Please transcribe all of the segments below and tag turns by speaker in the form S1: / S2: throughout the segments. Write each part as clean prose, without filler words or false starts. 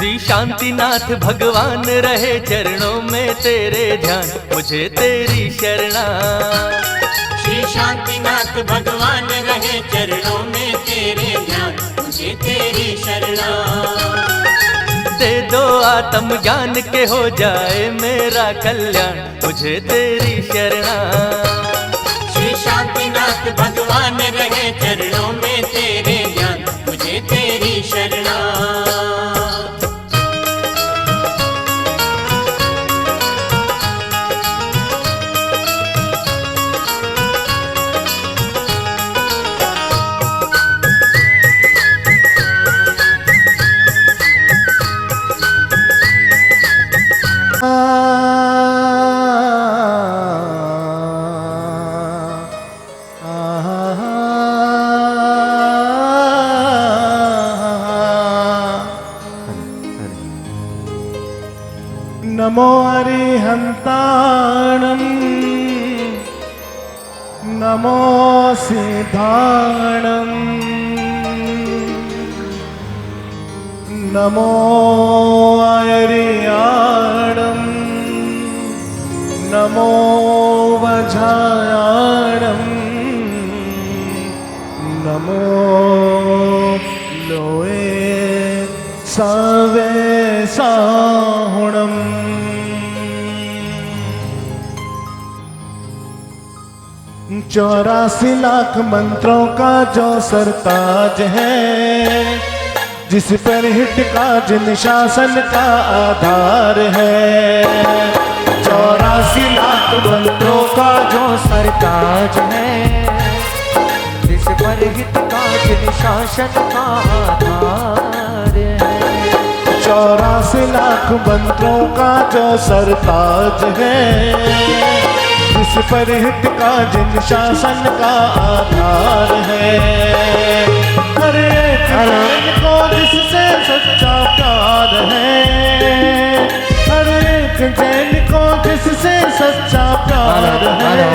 S1: श्री शांतिनाथ भगवान रहे चरणों में तेरे ध्यान, मुझे तेरी शरणा।
S2: श्री शांतिनाथ भगवान रहे चरणों में तेरे ध्यान, मुझे तेरी शरणा।
S1: दे दो आत्म ज्ञान के हो जाए मेरा कल्याण, मुझे तेरी शरणा।
S2: श्री शांतिनाथ भगवान रहे चरणों में तेरे ध्यान, मुझे तेरी शरणा।
S3: नमो अरिहन्ताणं नमो सिद्धाणं नमो अरियाणं नमो वज्रायाणं नमो लोए सवे साहुणम्। 84 लाख मंत्रों का जो सरताज है, जिस पर हिट काज निशासन का आधार है। 84 लाख मंत्रों का जो सरताज है, जिस पर हिट काज निशासन का आधार है। 84 लाख मंत्रों का जो सरताज है, जिस पर हिट काज निशासन का आधार है। हर एक जैन को जिससे सच्चा प्यार है, हर एक जैन को जिससे सच्चा प्यार है।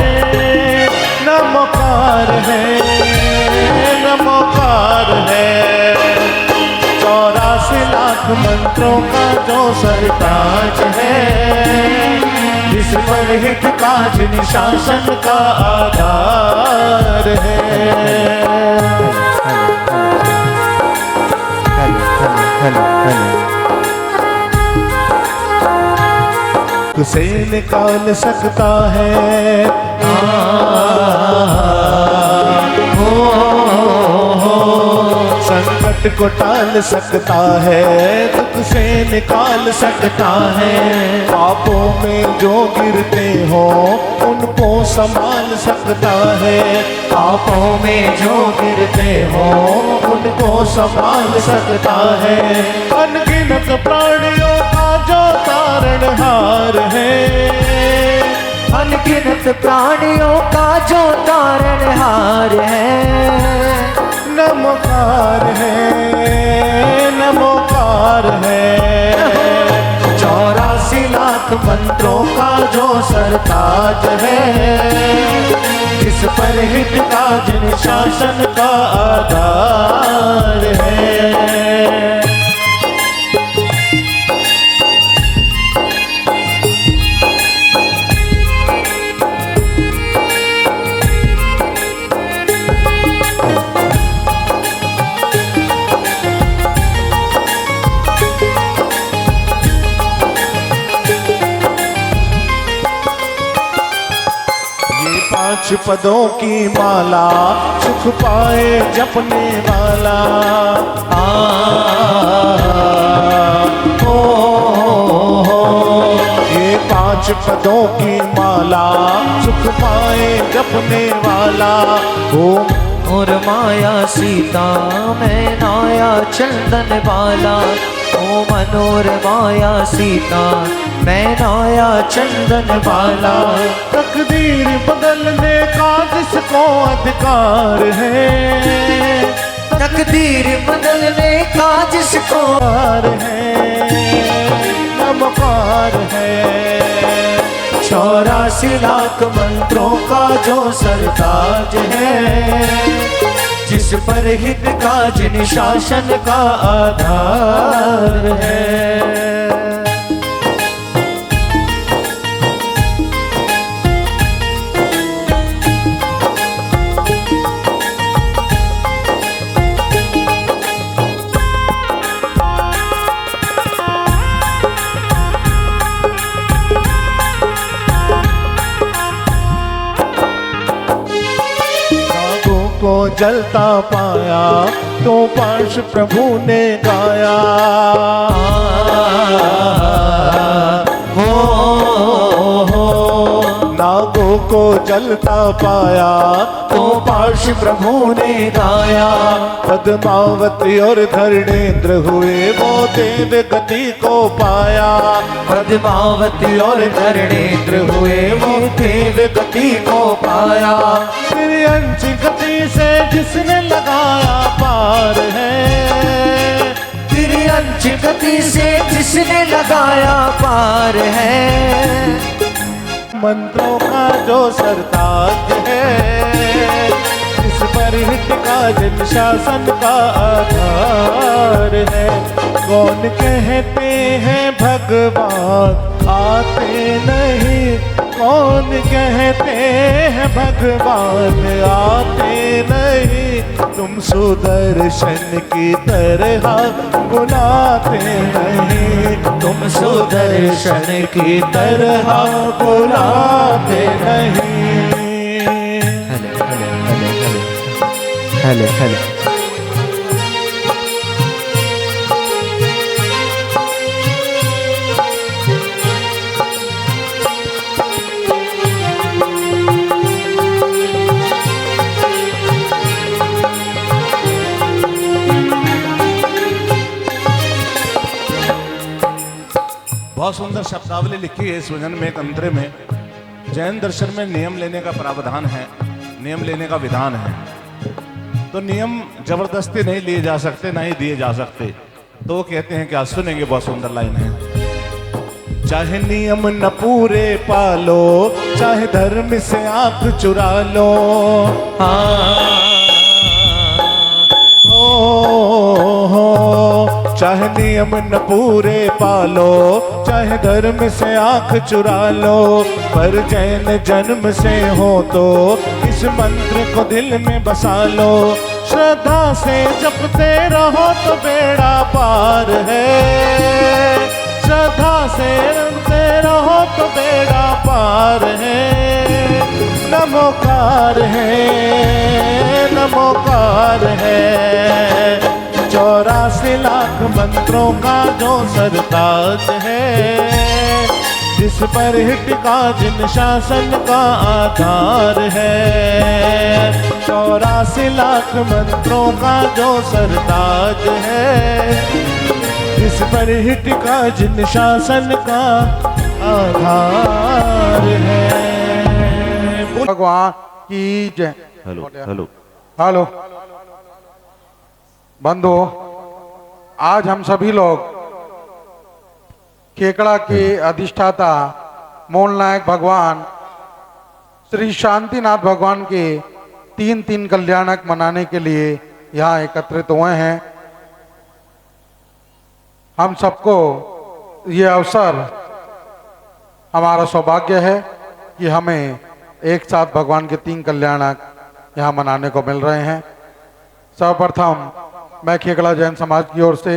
S3: नमोकार है, नमोकार है। 84 लाख मंत्रों का जो सरताज है, जिस पर हिट काज निशासन का आधार है। से निकाल सकता है संकट को टाल सकता है, दुख से निकाल सकता है। पापों में जो गिरते हो उनको संभाल सकता है, पापों में जो गिरते हो उनको संभाल सकता है। अनगिनत प्राणियों का जो तारणहार है, अनगिनत प्राणियों का जो तारणहार है। नमोकार है, नमोकार है। 84 लाख मंत्रों का जो सरताज है, जिस पर हिट काज निशासन का आधार है। पांच पदों की माला सुख पाए जपने वाला। ये पांच पदों की माला सुख पाए जपने वाला। ओम और माया सीता मैं नाया चंदन वाला। ओ मनोर माया सीता मैं नाया चंदन वाला। तकदीर बदलने का जिसको अधिकार है, तकदीर बदलने का जिसको है, नमकार है। 84 लाख मंत्रों का जो सरताज है, जिस पर हित काज निशासन का आधार है। जलता पाया तो पाश प्रभु ने गाया। नागों को जलता पाया तो पाश प्रभु ने गाया। पद्मावती और धरणेंद्र हुए वो देव गति को पाया। पद्मावती और धरणेंद्र हुए वो देव गति को पाया। फिर अंश गति से जिसने लगाया पार है, फिर अंश गति से जिसने लगाया पार है। मंत्रों का जो सरताज है, इस पर टिका जन शासन का आधार है। कौन कहते हैं भगवान आते नहीं, कौन कहते हैं भगवान आते नहीं। तुम सुदर्शन की तरह बुलाते नहीं, तुम सुदर्शन की तरह बुलाते नहीं। हेले हेले बहुत सुंदर शब्दावली लिखी है इस भजन में। एक अंतरे में जैन दर्शन में नियम लेने का प्रावधान है, नियम लेने का विधान है। तो नियम जबरदस्ती नहीं लिए जा सकते, ना ही दिए जा सकते। तो वो कहते हैं क्या, सुनेंगे, बहुत सुंदर लाइन है। चाहे नियम न पूरे पालो, चाहे धर्म से आंख चुरा लो, चाहे नियम न पूरे पालो, चाहे धर्म से आंख चुरा लो। पर जैन जन्म से हो तो इस मंत्र को दिल में बसा लो। श्रद्धा से जपते रहो तो बेड़ा पार है, श्रद्धा से जपते रहो तो बेड़ा पार है। नमोकार है, नमोकार है। 84 लाख मंत्रों का जो सरताज है, जिस पर टिका जिन शासन का आधार है। 84 लाख मंत्रों का जो सरताज है, जिस पर टिका जिन शासन का आधार है।
S4: भगवान की जय।
S1: हेलो हेलो
S4: हेलो बंधु, आज हम सभी लोग केकड़ा के अधिष्ठाता मूल नायक भगवान श्री शांतिनाथ भगवान के 3 कल्याणक मनाने के लिए यहाँ एकत्रित हुए हैं। हम सबको ये अवसर, हमारा सौभाग्य है कि हमें एक साथ भगवान के 3 कल्याणक यहाँ मनाने को मिल रहे हैं। सर्वप्रथम मैं केकड़ा जैन समाज की ओर से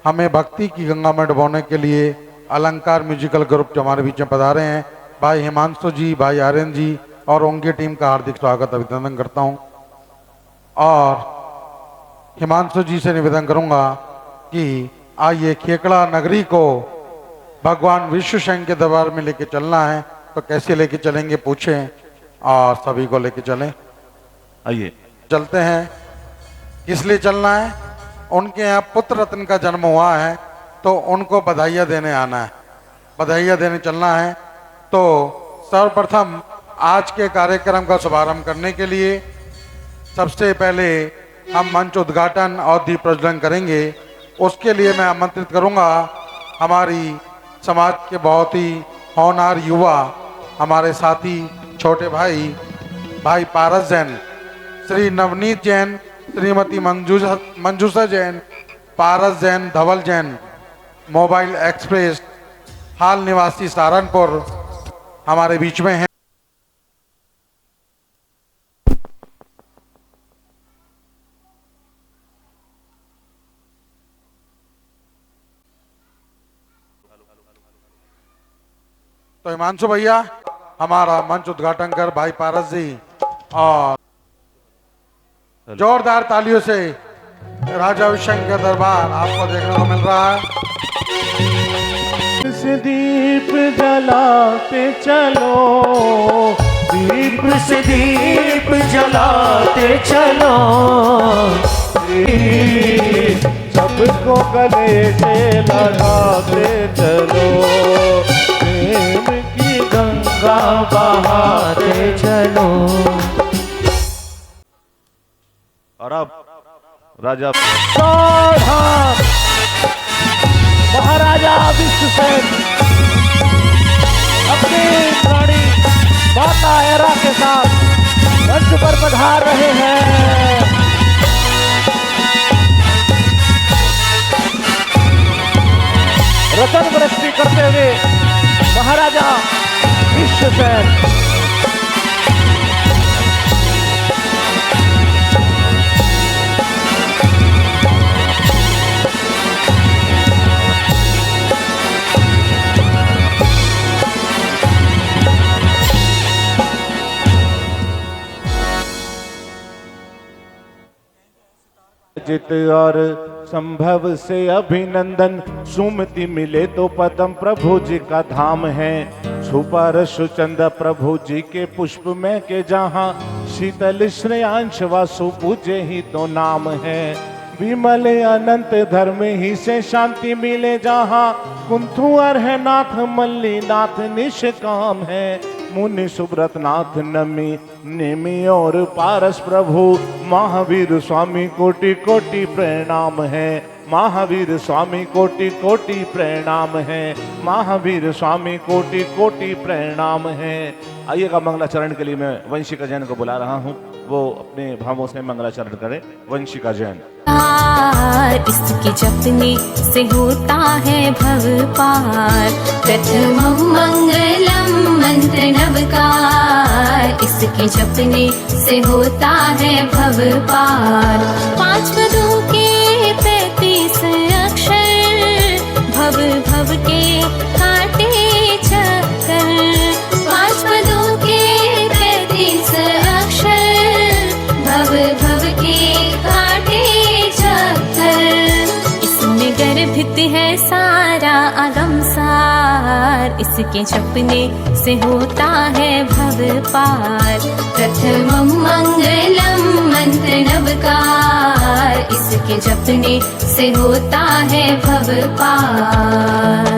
S4: हमें भक्ति की गंगा में डुबोने के लिए अलंकार म्यूजिकल ग्रुप जो हमारे बीच में पधारे हैं, भाई हिमांशु जी, भाई आर्यन जी और उनकी टीम का हार्दिक स्वागत अभिनंदन करता हूं। और हिमांशु जी से निवेदन करूंगा कि आइए केकड़ा नगरी को भगवान विश्व शंकर के दरबार में लेके चलना है, तो कैसे लेके चलेंगे पूछें और सभी को लेके चलें।
S1: आइए
S4: चलते हैं। किस लिए चलना है? उनके यहाँ पुत्र रत्न का जन्म हुआ है, तो उनको बधाइयाँ देने आना है, बधाइयाँ देने चलना है। तो सर्वप्रथम आज के कार्यक्रम का शुभारंभ करने के लिए सबसे पहले हम मंच उद्घाटन और दीप प्रज्वलन करेंगे। उसके लिए मैं आमंत्रित करूंगा हमारी समाज के बहुत ही होनहार युवा, हमारे साथी छोटे भाई, भाई पारस जैन, श्री नवनीत जैन, श्रीमती मंजूषा जैन, पारस जैन, धवल जैन, मोबाइल एक्सप्रेस, हाल निवासी सहारनपुर, हमारे बीच में हैं। तो हिमांशु भैया हमारा मंच उद्घाटन कर भाई पारस जी और जोरदार तालियों से राजा अभिषेक का दरबार आपको देखने को मिल रहा है।
S3: से दीप जलाते चलो, दीप से दीप जलाते चलो, सबको गले से लगाते चलो, प्रेम की गंगा बहाते चलो। और अब राजा महाराजा विश्वसेन अपनी रानी माता एरा के साथ मंच पर पधार रहे हैं। रतन वृष्टि करते हुए महाराजा विश्वसेन जित और संभव से अभिनंदन, सुमति मिले तो पदम प्रभु जी का धाम है। छुपा रसुचंद प्रभु जी के पुष्प में के जहाँ, शीतल श्रेयांश वासु पूजे ही तो नाम है। विमल अनंत धर्म ही से शांति मिले जहाँ, कुंथु है नाथ मल्ली नाथ निष्काम है। मुनि सुब्रत नाथ नमी नेमी और पारस प्रभु, महावीर स्वामी कोटि कोटि प्रणाम है। महावीर स्वामी कोटि कोटि प्रणाम है। महावीर स्वामी कोटि कोटि प्रणाम है। आइएगा मंगलाचरण के लिए मैं वंशिका जैन को बुला रहा हूँ, वो अपने भावों से मंगलाचरण करें। वंशिका जैन।
S5: इसके जपने से होता है भव पार, प्रथमं मंगलम मंत्र नवकार। इसके जपने से होता है भव पार, 5 पदों के 35 अक्षर, भव भव के काटे चक्कर। 5 पदों के 35 अक्षर, भव भव के काटे इसमें गर्भित है सारा अगम सार। इसके जपने से होता है भव पार, प्रथमं मंगलम मंत्र नवकार। इसके जपने से होता है भव पार।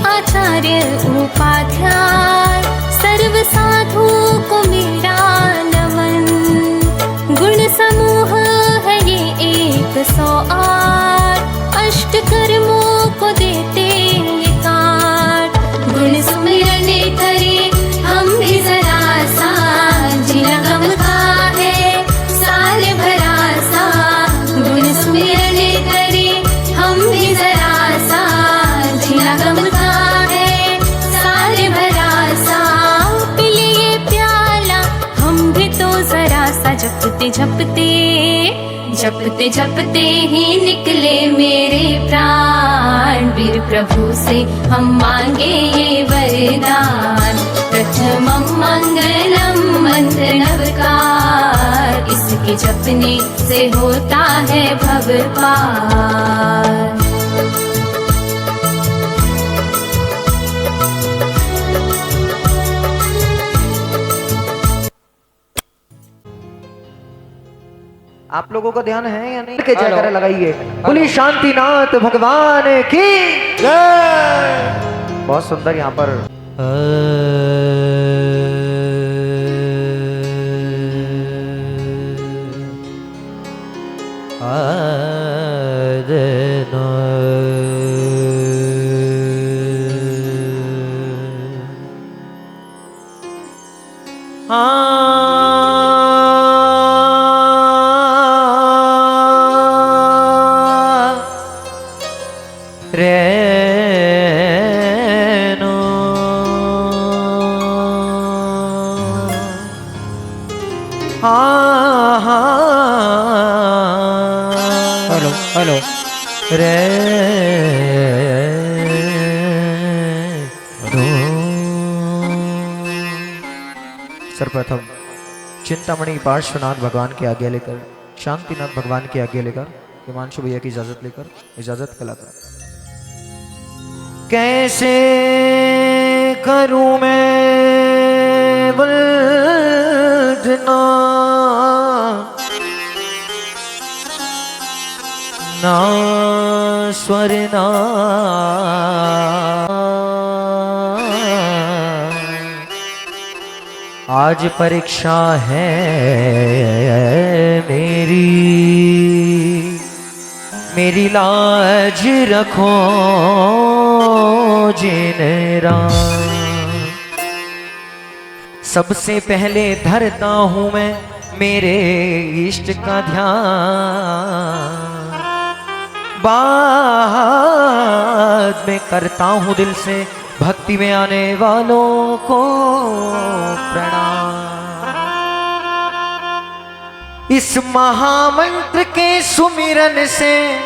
S5: आचार्य उपाध्याय सर्व साधु को मेरा नमन। गुण समूह है ये 108, अष्ट कर्मों को देते ये काट। गुण सुमिरन करे हम भी जरा सा, जिना गम का है साल भरा सा। गुण सुमिरन करे हम भी जरा सा, जिना गम जपते जपते जपते जपते ही निकले मेरे प्राण। वीर प्रभु से हम मांगे ये वरदान, प्रथमं मंगलम मंत्र नवकार। इसके जपने से होता है भव पार।
S6: आप लोगों का ध्यान है या नहीं? के जयकारा लगाइए, बोली शांतिनाथ भगवान की जय। बहुत सुंदर यहाँ पर चलो रे सर्वप्रथम चिंतामणि पार्श्वनाथ भगवान की आज्ञा लेकर, शांतिनाथ भगवान की आज्ञा लेकर, हिमांशु भैया की इजाजत लेकर इजाजत कहलाता। कैसे करूं मैं वंदना ना स्वर ना आज परीक्षा है मेरी लाज रखो जिनेरा। सबसे पहले धरता हूँ मैं मेरे इष्ट का ध्यान, बाद में करता हूँ दिल से भक्ति में आने वालों को प्रणाम। इस महामंत्र के सुमिरन से,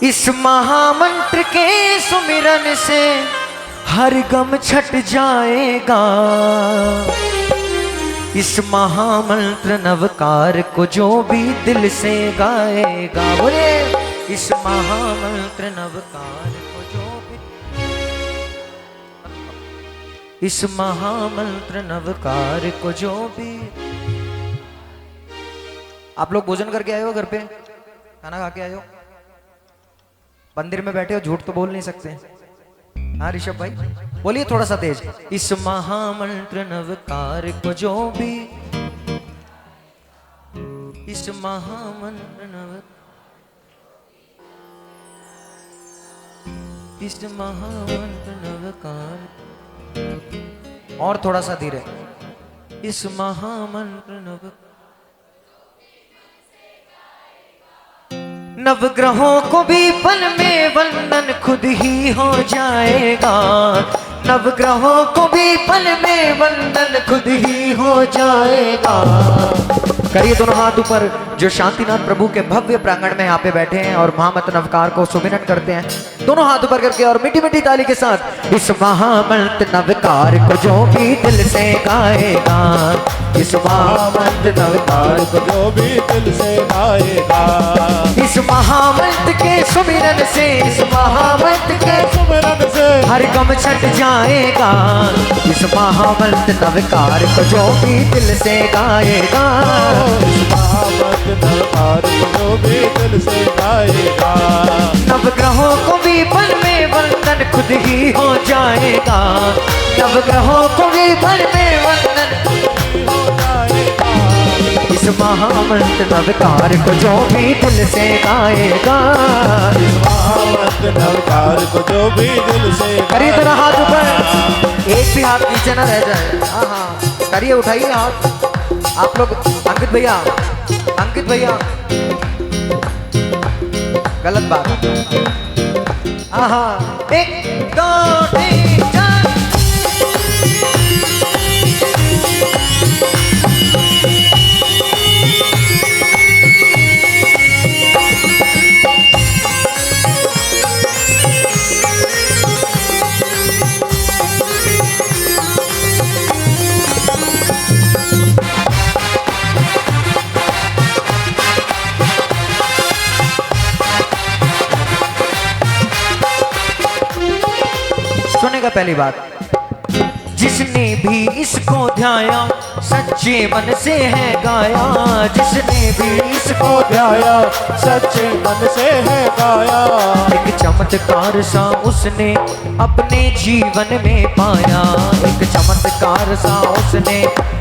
S6: इस महामंत्र के सुमिरन से हर गम छट जाएगा। इस महामंत्र नवकार को जो भी दिल से गाएगा, बोले इस महामंत्र नवकार को जो भी, इस महामंत्र नवकार को जो भी। आप लोग भोजन करके आए हो, घर पे खाना खा के आए हो, मंदिर में बैठे हो, झूठ तो बोल नहीं सकते। हाँ ऋषभ भाई बोलिए थोड़ा सा तेज। इस महामंत्र नवकार को जो भी, इस महामंत्र इस महामंत्र नवकार, और थोड़ा सा धीरे। इस महामंत्र नवग्रहों को भी पल में वंदन खुद ही हो जाएगा। नवग्रहों को भी पल में वंदन खुद ही हो जाएगा। करिए दोनों हाथ ऊपर, जो शांतिनाथ प्रभु के भव्य प्रांगण में यहाँ पे बैठे हैं और महामंत्र नवकार को सुमिरन करते हैं, दोनों हाथ ऊपर करके और मीठी मीठी ताली के साथ इस महामंत्र नवकार को जो भी दिल से गाएगा, इस महामंत्र नवकार को जो भी दिल से गाएगा, इस महामंत्र के सुमिरन से, इस महामंत्र के सुमिरन से हर गम छट जाएगा। इस महामंत्र नवकार को जो भी दिल से गाएगा, इस महामंत्र नवकार को जो भी दिल से गाएगा। नवग्रहों को भी पल में वंदन खुद ही हो जाएगा। नवग्रहों को भी पल में वंदन हो जाएगा। इस महामंत्र नवकार को जो भी दिल से गाएगा, इस महामंत्र नवकार को जो भी दिल से करिए तेरा हाथ ऊपर, एक भी हाथ नीचे ना रह जाए। हाँ करिए, उठाइए हाथ आप लोग। अंकित भैया, अंकित भैया गलत बात। हाँ 1 2 3 4। सुनेगा पहली बात, जिसने भी इसको ध्याया सच्चे मन से है गाया। जिसने भी इसको ध्याया सच्चे मन से है गाया। एक चमत्कार सा उसने अपने जीवन में पाया। एक चमत्कार सा उसने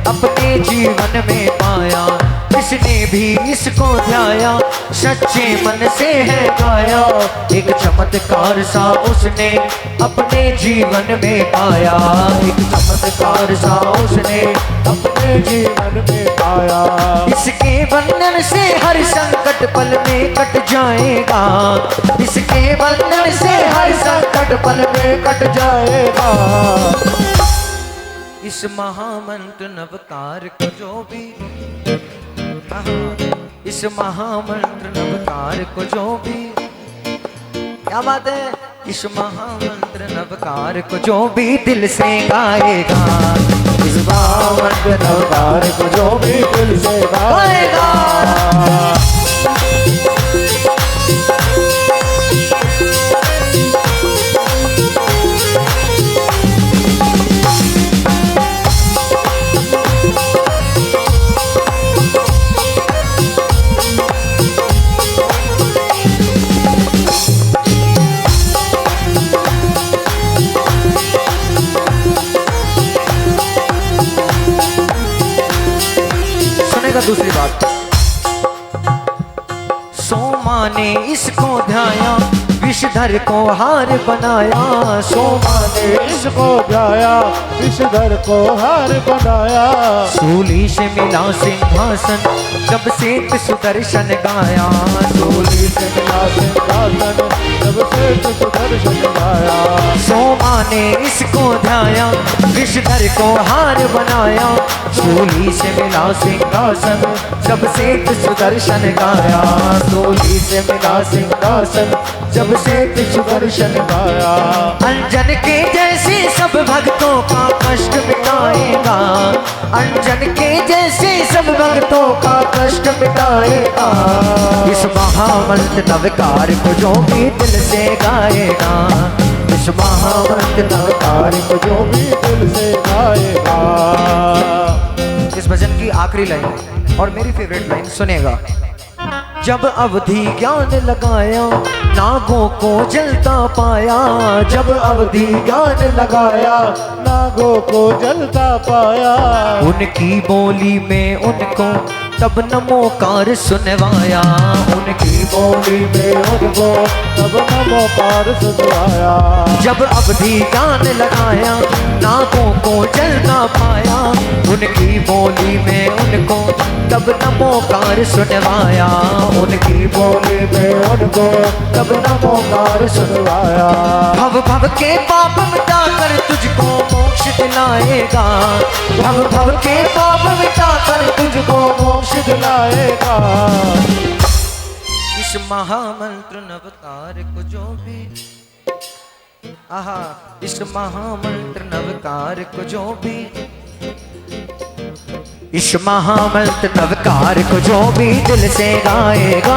S6: अपने जीवन में पाया। जिसने भी इसको ध्याया सच्चे मन से है गाया। एक चमत्कार सा उसने अपने जीवन में पाया। एक चमत्कार सा उसने अपने जीवन में पाया। इसके बंधन से हर संकट पल में कट जाएगा। इसके बंधन से हर संकट पल में कट जाएगा। इस महामंत्र नवकार को जो भी इस महामंत्र नवकार को जो भी, क्या बात है, इस महामंत्र नवकार को जो भी दिल से गाएगा,
S3: इस महामंत्र नवकार को जो भी दिल से गाएगा।
S6: दूसरी बात, सोमा ने इसको ध्याया, विषधर को हार बनाया।
S3: सोमा ने इसको ध्याया, विषधर को हार बनाया।
S6: सूली से मिला सिंहासन, जब से सुदर्शन गाया।
S3: सूली से मिला सिंहासन, जब से सुदर्शन गाया।
S6: सोमा ने इसको ध्याया, विषधर को हार बनाया। सूली से मिला सिंहासन, जब से सुदर्शन गाया।
S3: सूली से मिला सिंहासन, जब से सुदर्शन गाया।
S6: अंजन के जैसे सब भक्तों का कष्ट मिटाएगा। अंजन के जैसे सब भक्तों का कष्ट मिटाएगा। इस महामंत्र नवकार को जो भी दिल से गाएगा। इस महामंत्र नवकार को जो भी दिल से गाएगा। इस भजन की आखिरी लाइन और मेरी फेवरेट लाइन सुनेगा। जब अवधि ज्ञान लगाया, नागों को जलता पाया। जब अवधि ज्ञान लगाया,
S3: नागों को जलता पाया।
S6: उनकी बोली में उनको तब नमोकार सुनवाया।
S3: उनकी बोली में उनको तब नमोकार सुनवाया।
S6: जब अवधि ज्ञान लगाया, नागों को जलता पाया। उनकी बोली में उनको तब नमोकार सुनवाया।
S3: उनकी बोली में उनको तब नमोकार सुनवाया।
S6: भव भव के पाप मिटाकर तुझको मोक्ष दिलाएगा। भव भव के पाप मिटाकर तुझको मोक्ष
S3: दिलाएगा।
S6: इस महामंत्र नवकार को जो भी, आहा, इस महामंत्र नवकार को जो भी, इस महामंत्र नवकार को जो भी दिल से गाएगा।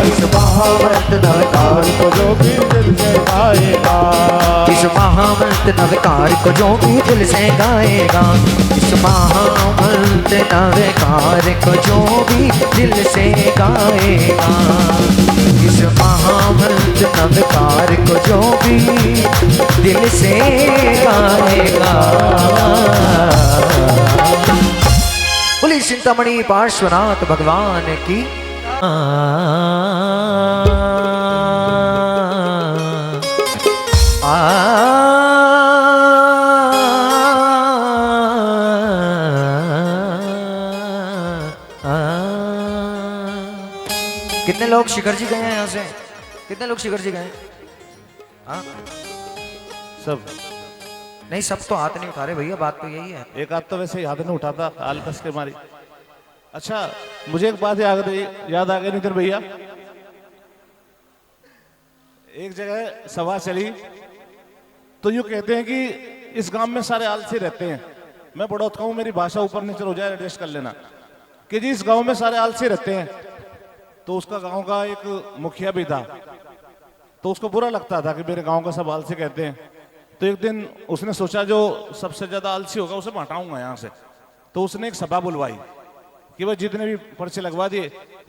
S3: इस महामंत्र नवकार को जो भी दिल से गाएगा।
S6: इस महामंत्र नवकार को जो भी दिल से गाएगा। इस महामंत्र नवकार को जो भी दिल से गाएगा। इस महामंत्र नवकार को जो भी दिल से गाएगा। बोली चिंतामणि पार्श्वनाथ भगवान की। कितने लोग शिखर जी गए हैं यहाँ से? कितने लोग शिखर जी गए हैं? हाँ
S3: सब
S6: नहीं, सब तो हाथ नहीं उठा रहे भैया, बात तो यही है।
S3: एक आध तो वैसे ही हाथ नहीं उठाता, आलकस के मारी। अच्छा, मुझे एक बात याद आ गई नितिन भैया। एक जगह सभा चली तो यूँ कहते हैं कि इस गांव में सारे आलसी रहते हैं। मैं बड़ौत हूँ, मेरी भाषा ऊपर नीचे हो जाए एडजस्ट कर लेना। कि जी इस गांव में सारे आलसी रहते हैं। तो उसका गांव का एक मुखिया भी था, तो उसको बुरा लगता था कि मेरे गांव का सब आलसी कहते हैं। तो एक दिन उसने सोचा जो सबसे ज्यादा आलसी होगा उसे हटाऊंगा यहाँ से। तो उसने एक सभा बुलवाई कि भाई जितने भी पर्चे लगवा दिए,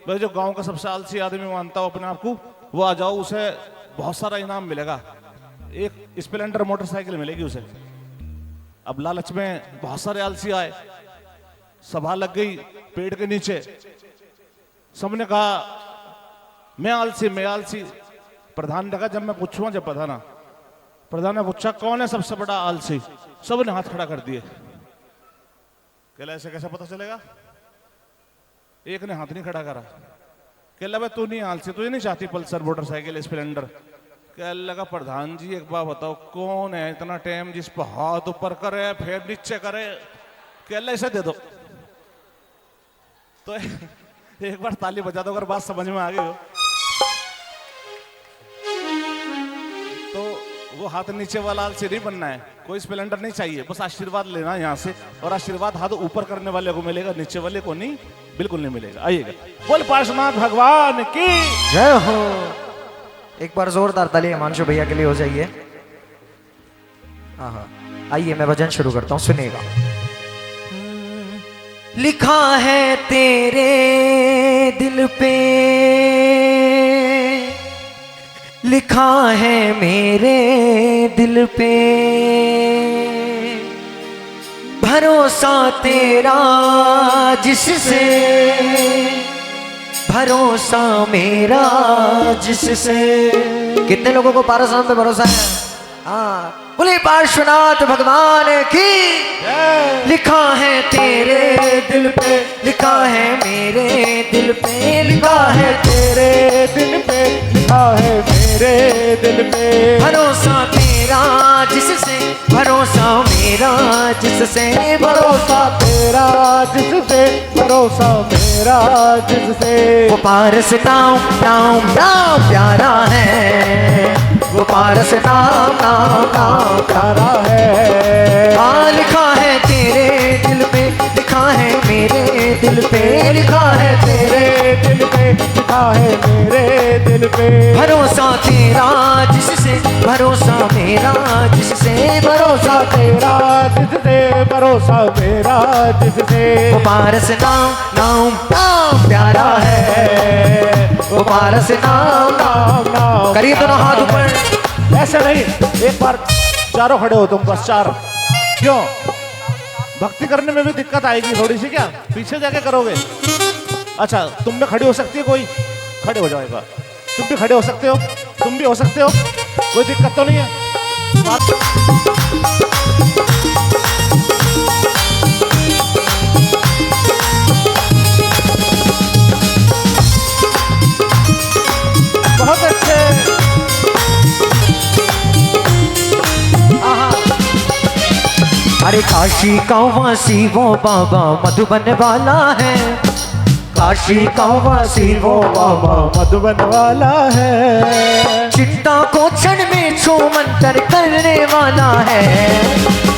S3: भाई जो गांव का सबसे आलसी आदमी मानता हो अपने आप को, वो आ जाओ, उसे बहुत सारा इनाम मिलेगा। एक स्प्लेंडर मोटरसाइकिल मिलेगी उसे। अब लालच में बहुत सारे आलसी आए, सभा लग गई पेड़ के नीचे। सबने कहा मैं आलसी, मैं आलसी। प्रधान ने कहा जब मैं पूछूंगा जब बताना। प्रधान ने पूछा कौन है सबसे बड़ा आलसी? सबने हाथ खड़ा कर दिए। कहला ऐसे कैसे पता चलेगा? एक ने हाथ नहीं खड़ा करा। कहला भाई तू नहीं आलसी, तुझे नहीं चाहती पल्सर मोटरसाइकिल स्प्लेंडर? कह लगा प्रधान जी एक बात बताओ, कौन है इतना टाइम जिस पर हाथ ऊपर करे फिर नीचे करे? कहला इसे दे दो। तो
S7: एक बार ताली बजा दो अगर बात समझ में आ गई हो। तो वो हाथ नीचे वाला से नहीं बनना है, कोई स्प्लेंडर नहीं चाहिए, बस आशीर्वाद लेना है यहाँ से, और आशीर्वाद हाथ ऊपर करने वाले को मिलेगा, नीचे वाले को नहीं, बिल्कुल नहीं मिलेगा। आइएगा, बोल पार्श्वनाथ भगवान की
S6: जय हो। एक बार जोरदार ताली हिमांशु भैया के लिए हो जाइए। हाँ, आइए मैं भजन शुरू करता हूँ, सुनिएगा। लिखा है तेरे दिल पे, लिखा है मेरे दिल पे, भरोसा तेरा जिससे, भरोसा मेरा जिससे। कितने लोगों को पारसनाथ पे भरोसा है? हाँ, बोले पार्श्वनाथ भगवान की। लिखा है तेरे दिल पे, लिखा है मेरे दिल पे, लिखा है तेरे दिल पे, लिखा है मेरे दिल पे, भरोसा तेरा जिससे, भरोसा मेरा जिससे, भरोसा तेरा जिससे, भरोसा मेरा जिससे। वो पारस नाम नाम नाम प्यारा है, वो पारस नाम नाम नाम प्यारा है। हाँ, लिखा है तेरे दिल पे, लिखा है मेरे दिल पे, लिखा है तेरे दिल पे, लिखा है मेरे दिल पे, भरोसा तेरा जिससे, भरोसा मेरा जिससे, भरोसा तेरा जिससे, भरोसा मेरा जिससे। वो पारस नाम नाम नाम प्यारा है, वो पारस नाम नाम नाम। करिए दोनों हाथ ऊपर।
S7: ऐसे नहीं, एक बार चारों खड़े हो तुम, बस चार। क्यों? भक्ति करने में भी दिक्कत आएगी थोड़ी सी, क्या पीछे जाके करोगे? अच्छा, तुम में खड़ी हो सकती है कोई? खड़े हो जाएगा, तुम भी खड़े हो सकते हो, तुम भी हो सकते हो, कोई दिक्कत तो नहीं है। बहुत अच्छे।
S6: अरे काशी का वासी वो बाबा मधुबन वाला है, काशी का वासी वो बाबा
S3: मधुबन वाला है,
S6: चिंता को क्षण में छू मंतर करने वाला है,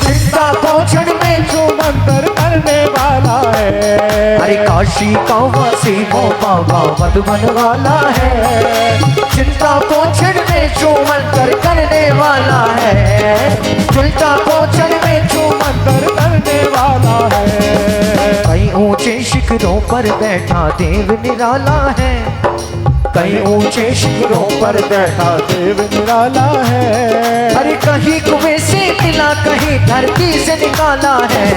S6: चिंता को क्षण में छू मंतर करने वाला है। अरे काशी का वासी वो बाबा मधुबन वाला है, चिंता को क्षण में छू मंतर करने वाला है, चिंता को क्षण में छू मंतर करने वाला है। कहीं ऊंचे शिखरों पर बैठा देव निराला है, कहीं ऊंचे शिखरों पर बैठा देव निराला है। अरे कहीं कुएं से मिला, कहीं धरती से निकाला है,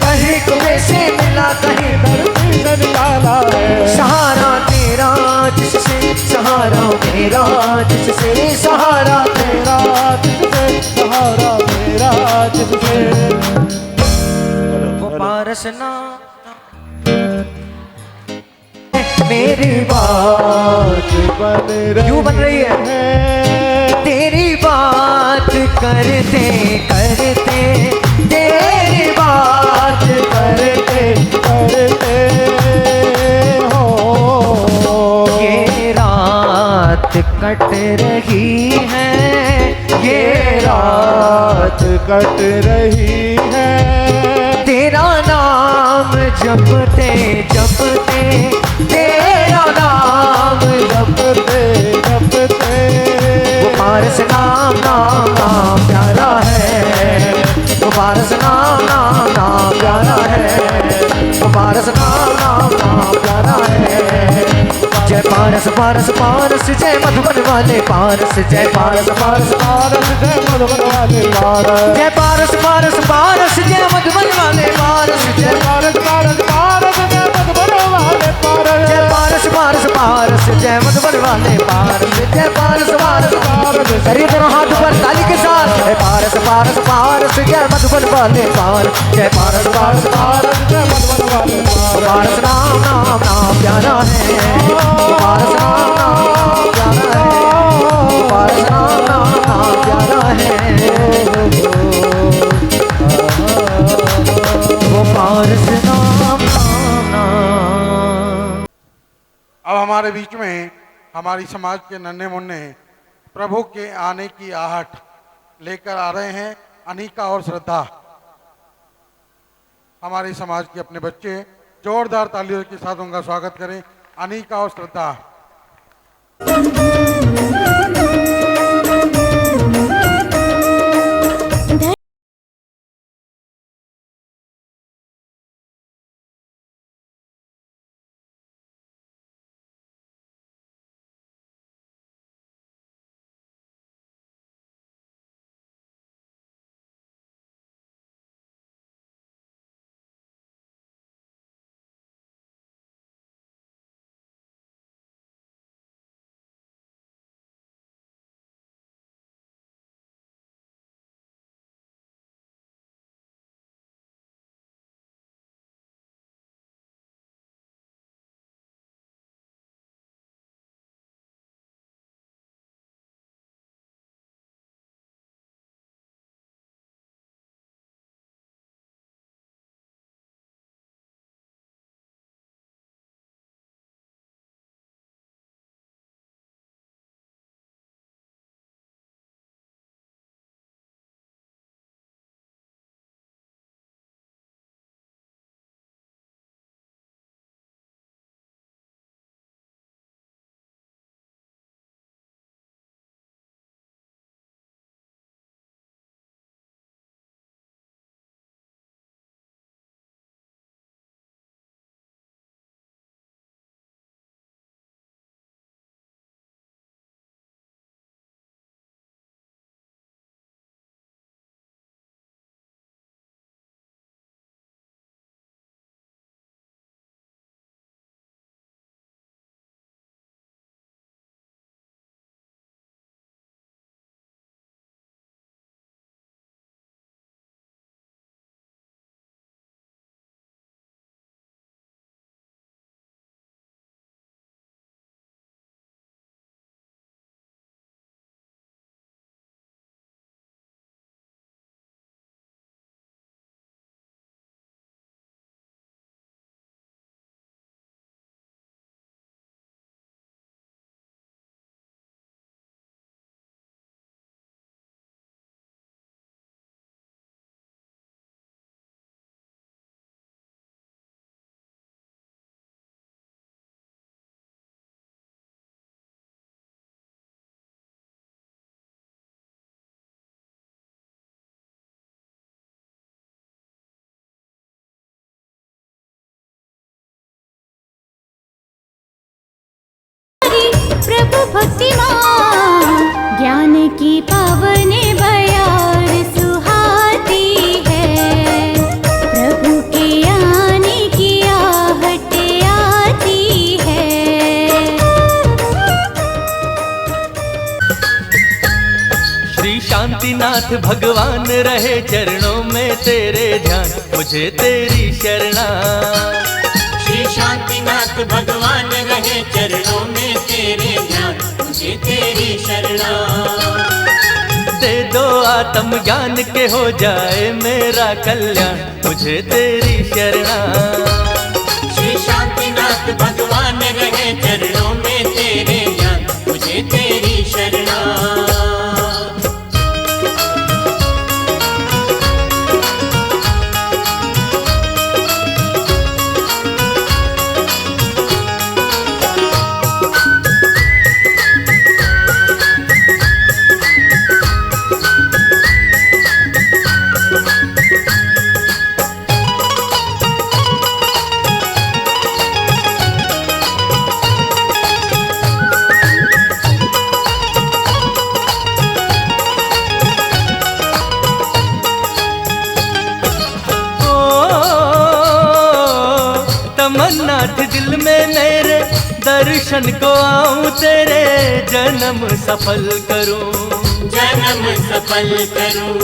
S6: कहीं कुएं से मिला, कहीं धरती से निकाला है। सहारा तेरा जिससे, सहारा मेरा जिससे, सहारा तेरा जिससे, सहारा मेरा जिससे। वो पारस नाम मेरी बात बन रही, क्यों बन रही है? तेरी बात करते करते, तेरी बात करते करते हो, ये रात कट रही है, ये रात कट रही है। तेरा नाम जपते जपते, तेरा नाम जपते जपते। वो पारस नाम नाम नाम प्यारा है, वो पारस नाम नाम नाम प्यारा है, वो पारस नाम नाम नाम प्यारा है। जय पारस पारस पारस, जय मधुबन वाले पारस, जय पारस पारस पारस, जय मधुबन वाले पारस, जय पारस पारस पारस, जय मधुबन वाले पारस, जय पारस पारस पारस, जय मधुबन वाले पारस, जय पारस पारस पारस, जय मधुबन वाले पारस, जय पारस पारस पारस। करिए दोनों हाथ ऊपर ताली के साथ। जय पारस पारस पारस, जय मधुबन वाले पारस, जय पारस पारस पारस, जय मधुबन वाले पारस। पारस नाम नाम नाम प्यारा है, पारस नाम नाम प्यारा है, पारस नाम नाम नाम प्यारा है। वो पारस नाम नाम नाम।
S4: हमारे बीच में हमारी समाज के नन्हे मुन्ने प्रभु के आने की आहट लेकर आ रहे हैं। अनिका और श्रद्धा हमारे समाज के अपने बच्चे, जोरदार तालियों के साथ उनका स्वागत करें। अनिका और श्रद्धा।
S5: प्रभु भक्तिमान ज्ञान की पावन बयार सुहाती है। प्रभु के आने की आहट आती है।
S1: श्री शांतिनाथ भगवान रहे चरणों में तेरे ध्यान, मुझे तेरी शरणा।
S2: श्री शांतिनाथ भगवान रहे चरणों में तेरे ध्यान, मुझे तेरी शरणा।
S1: दे दो आत्म ज्ञान के हो जाए मेरा कल्याण, मुझे तेरी शरणा।
S2: श्री शांतिनाथ भगवान रहे चरणों में तेरे ध्यान, मुझे तेरी शरणा।
S1: तमन्ना थी दिल में मेरे दर्शन को आऊं, तेरे जन्म सफल करूं।
S2: जन्म सफल करूं,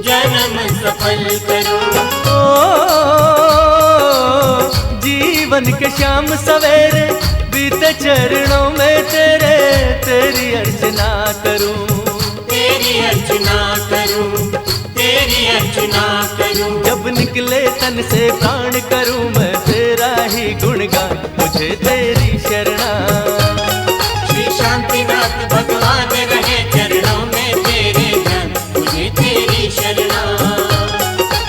S2: जन्म सफल करूं।
S1: ओ जीवन के शाम सवेरे बीते चरणों में तेरे, तेरी अर्चना करूं।
S2: तेरी अर्चना करूं, तेरी तेरी अर्चना करूं।
S1: जब निकले तन से प्राण करूं मैं तेरा ही गुणगान, मुझे तेरी शरणा।
S2: श्री शांतिनाथ भगवान रहे चरणों में तेरे ध्यान, मुझे तेरी शरणा।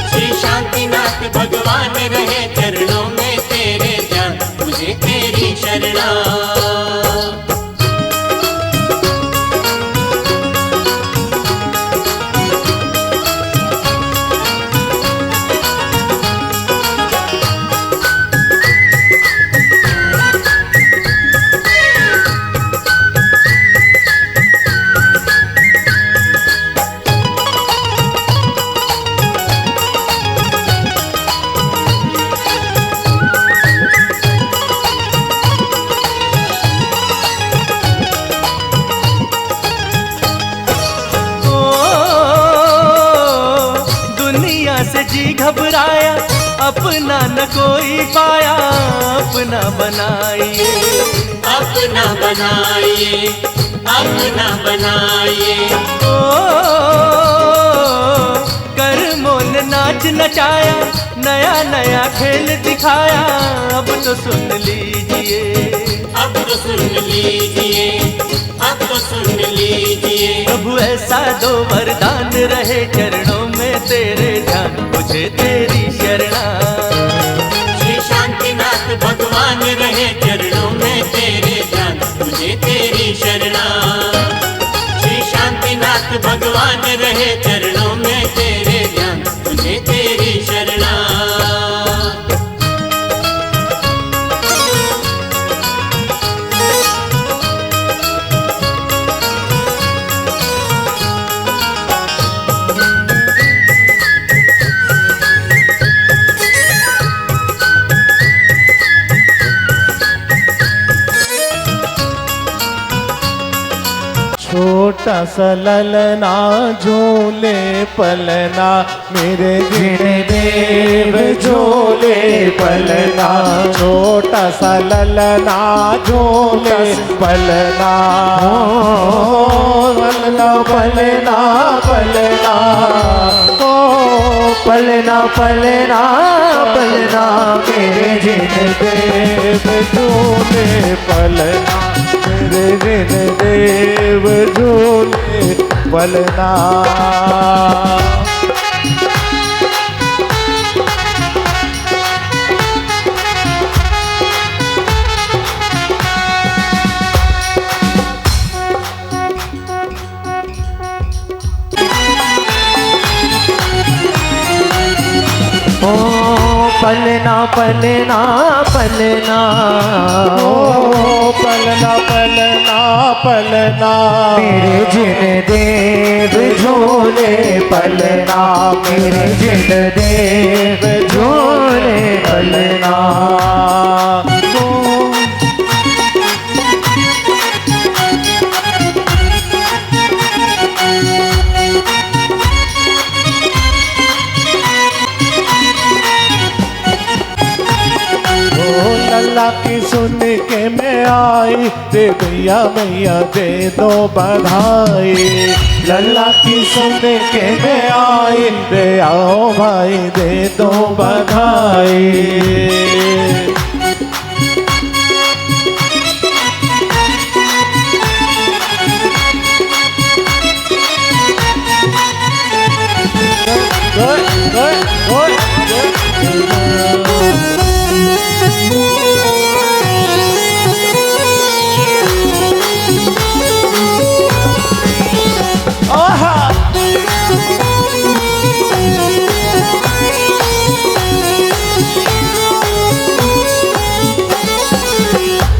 S2: श्री शांतिनाथ भगवान रहे चरणों में तेरे ध्यान, मुझे तेरी शरणा।
S1: से जी घबराया, अपना न कोई पाया, अपना बनाइए।
S2: अपना बनाइए, अपना बनाइए।
S1: ओ कर मोल नाच नचाया, नया नया खेल दिखाया, अब तो सुन लीजिए।
S2: अब तो सुन लीजिए, अब तो सुन लीजिए।
S1: प्रभु ऐसा दो वरदान रहे चरणों में तेरे ध्यान, मुझे तेरी शरणा।
S2: श्री शांतिनाथ भगवान रहे चरणों में तेरे ध्यान, मुझे तेरी शरणा। श्री शांतिनाथ भगवान रहे चरणों में तेरे ध्यान, मुझे तेरी शरणा।
S3: छोटा सा ललना झूले पलना, मेरे देव झूले पलना। छोटा सा ललना झूले पलना, पलना पलना पलना, ओ पलना पलना पलना, मेरे देव झूले पलना, मेरे देव झूले पलना।
S6: ओ पलना पलना पलना,
S3: ओ पलना पलना पलना,
S6: मेरे जिन देव झूले पलना, मेरे जिन देव झूले पलना।
S3: लल्ला की सुन के मैं आई, दे भैया भैया दे दो बधाई। लल्ला की सुन के मैं आई, दे आओ भाई दे दो बधाई।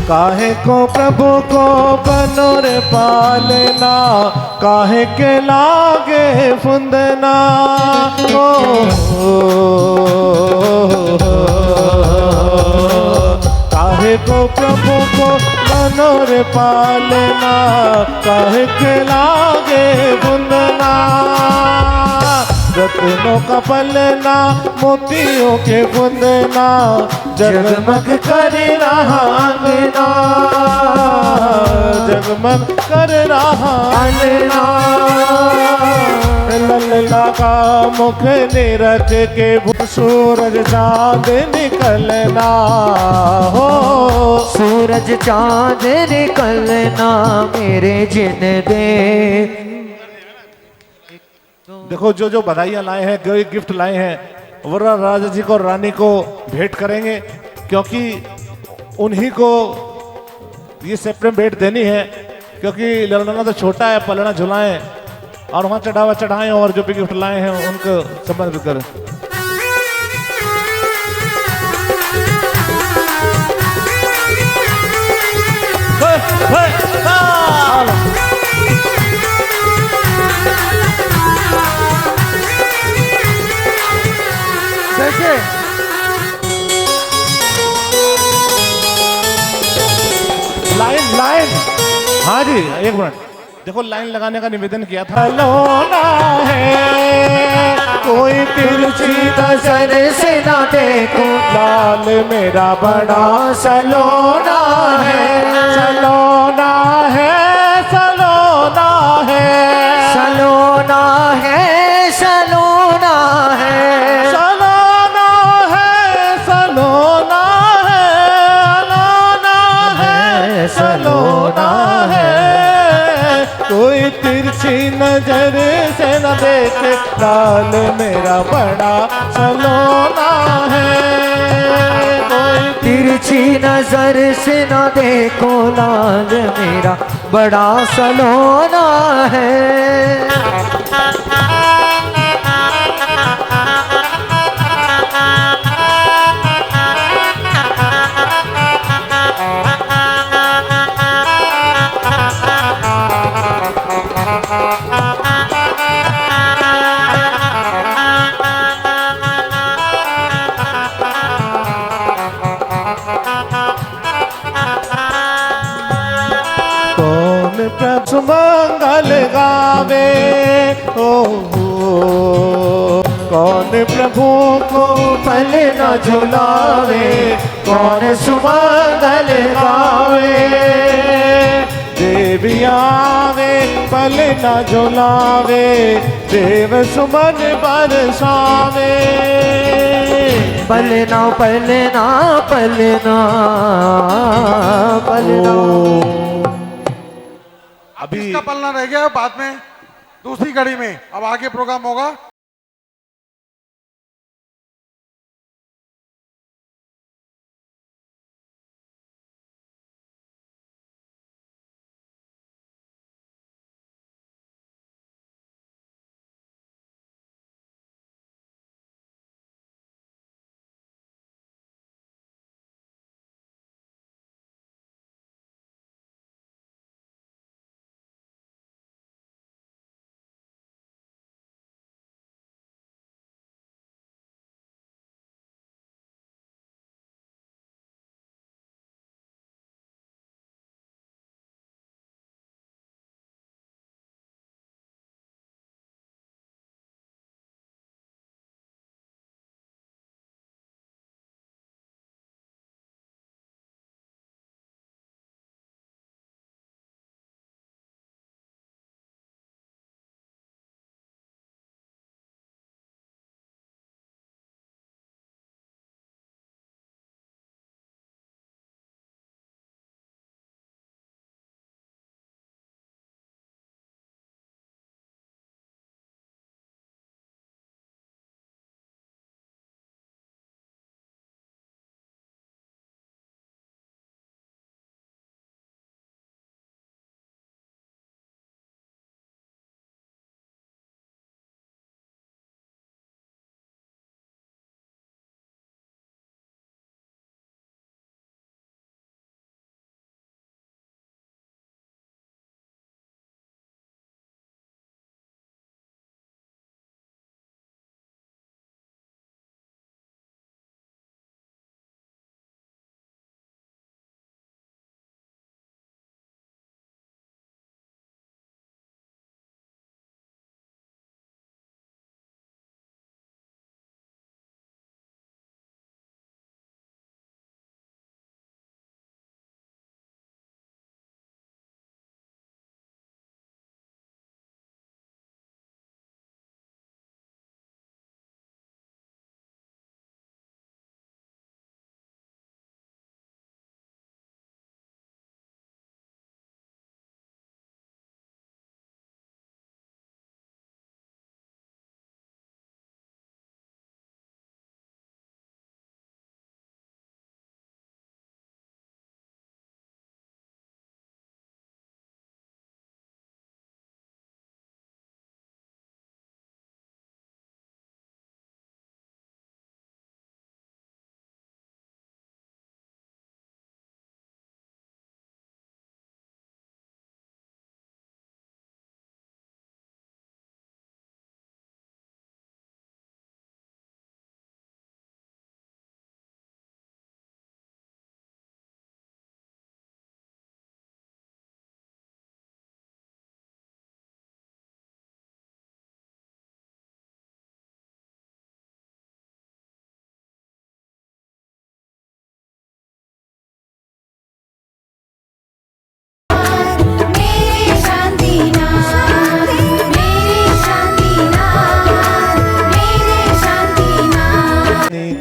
S3: काहे को प्रभु को बनोर पालना, काहे के लागे फुंदना। ओ काहे को प्रभु को बनोर पालना, काहे के लागे फुंदना। रत्नों का पलना, मोतियों के बुंदना, जगमग कर रहा अंगना, जगमग कर रहा अंगना। ललना का मुख निरख के सूरज चांद निकलना हो।
S6: सूरज चांद निकलना मेरे जिन दे।
S3: देखो जो जो बधाइयाँ लाए हैं, जो गिफ्ट लाए हैं, वरना राजा जी को रानी को भेंट करेंगे, क्योंकि उन्हीं को ये सेपरेट भेंट देनी है, क्योंकि ललना तो छोटा है, पलना झुलाएं और वहाँ चढ़ावा चढ़ाएं और जो भी गिफ्ट लाए हैं उनको समर्पित करें।
S4: देखिए
S3: लाइन लाइन, हाँ जी एक मिनट, देखो लाइन लगाने का निवेदन किया था। सलोना है कोई तिरछी
S6: नजर से ना देखो,
S3: लाल मेरा बड़ा सलोना है, सलोना है, सलोना है,
S6: सलोना है, सलोना है,
S3: सलोना है, सलोना है, सलोना है। कोई तिरछी नजर से न देखे, लाल मेरा बड़ा सलोना है। कोई
S6: तिरछी नजर से ना देखो, लाल मेरा बड़ा सलोना है।
S3: कौन प्रभु मंगल गावे, ओ कौन प्रभु को
S6: पल न झुलावे, कौन सुमंगल गावे।
S3: देवी आवे पल न झुलावे, देव सुमन बरसावे।
S6: पलना पलना पलना पलना।
S4: अभी इसका पलना रह गया, बाद में दूसरी कड़ी में अब आगे प्रोग्राम होगा।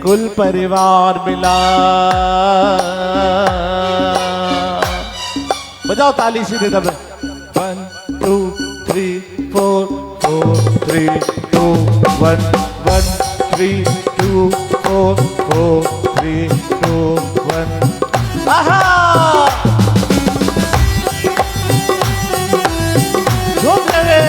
S3: कुल परिवार मिला। बजाओ ताली सीधे दबे। 1 2 3 4 4 3 2 1 1 3 2 4 4 3 2 1। आहा झूम रहे।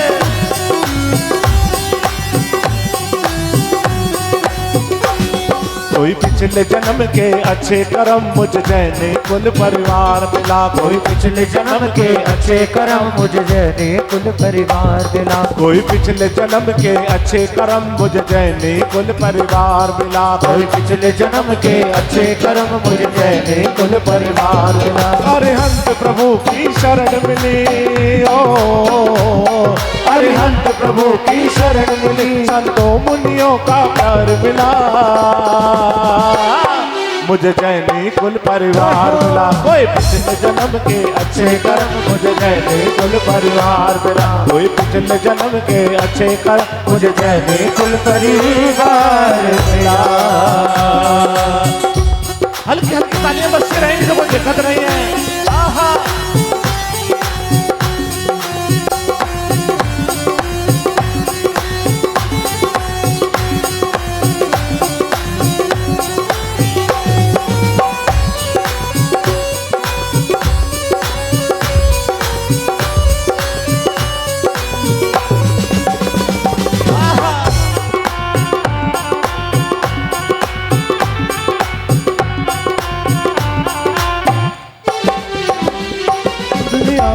S3: कोई पिछले जन्म के अच्छे कर्म मुझ जैने कुल परिवार मिला। कोई पिछले जन्म के अच्छे कर्म मुझ जैने कुल परिवार मिला। कोई पिछले जन्म के अच्छे कर्म मुझ जैने कुल परिवार मिला। कोई पिछले जन्म के अच्छे कर्म मुझ जैने कुल परिवार मिला। अरिहंत प्रभु की शरण मिली ओ, अरिहंत प्रभु की शरण मिली। संतों मुनियों का प्यार मिला। मुझे जैनी कुल परिवार मिला। कोई पिछले जन्म के अच्छे कर्म मुझे जैनी कुल परिवार मिला। कोई पिछले जन्म के अच्छे कर्म मुझे जैनी कुल परिवार मिला। हल्की हल्की तालियां बजती रही तो वो दिखत रही है। आहा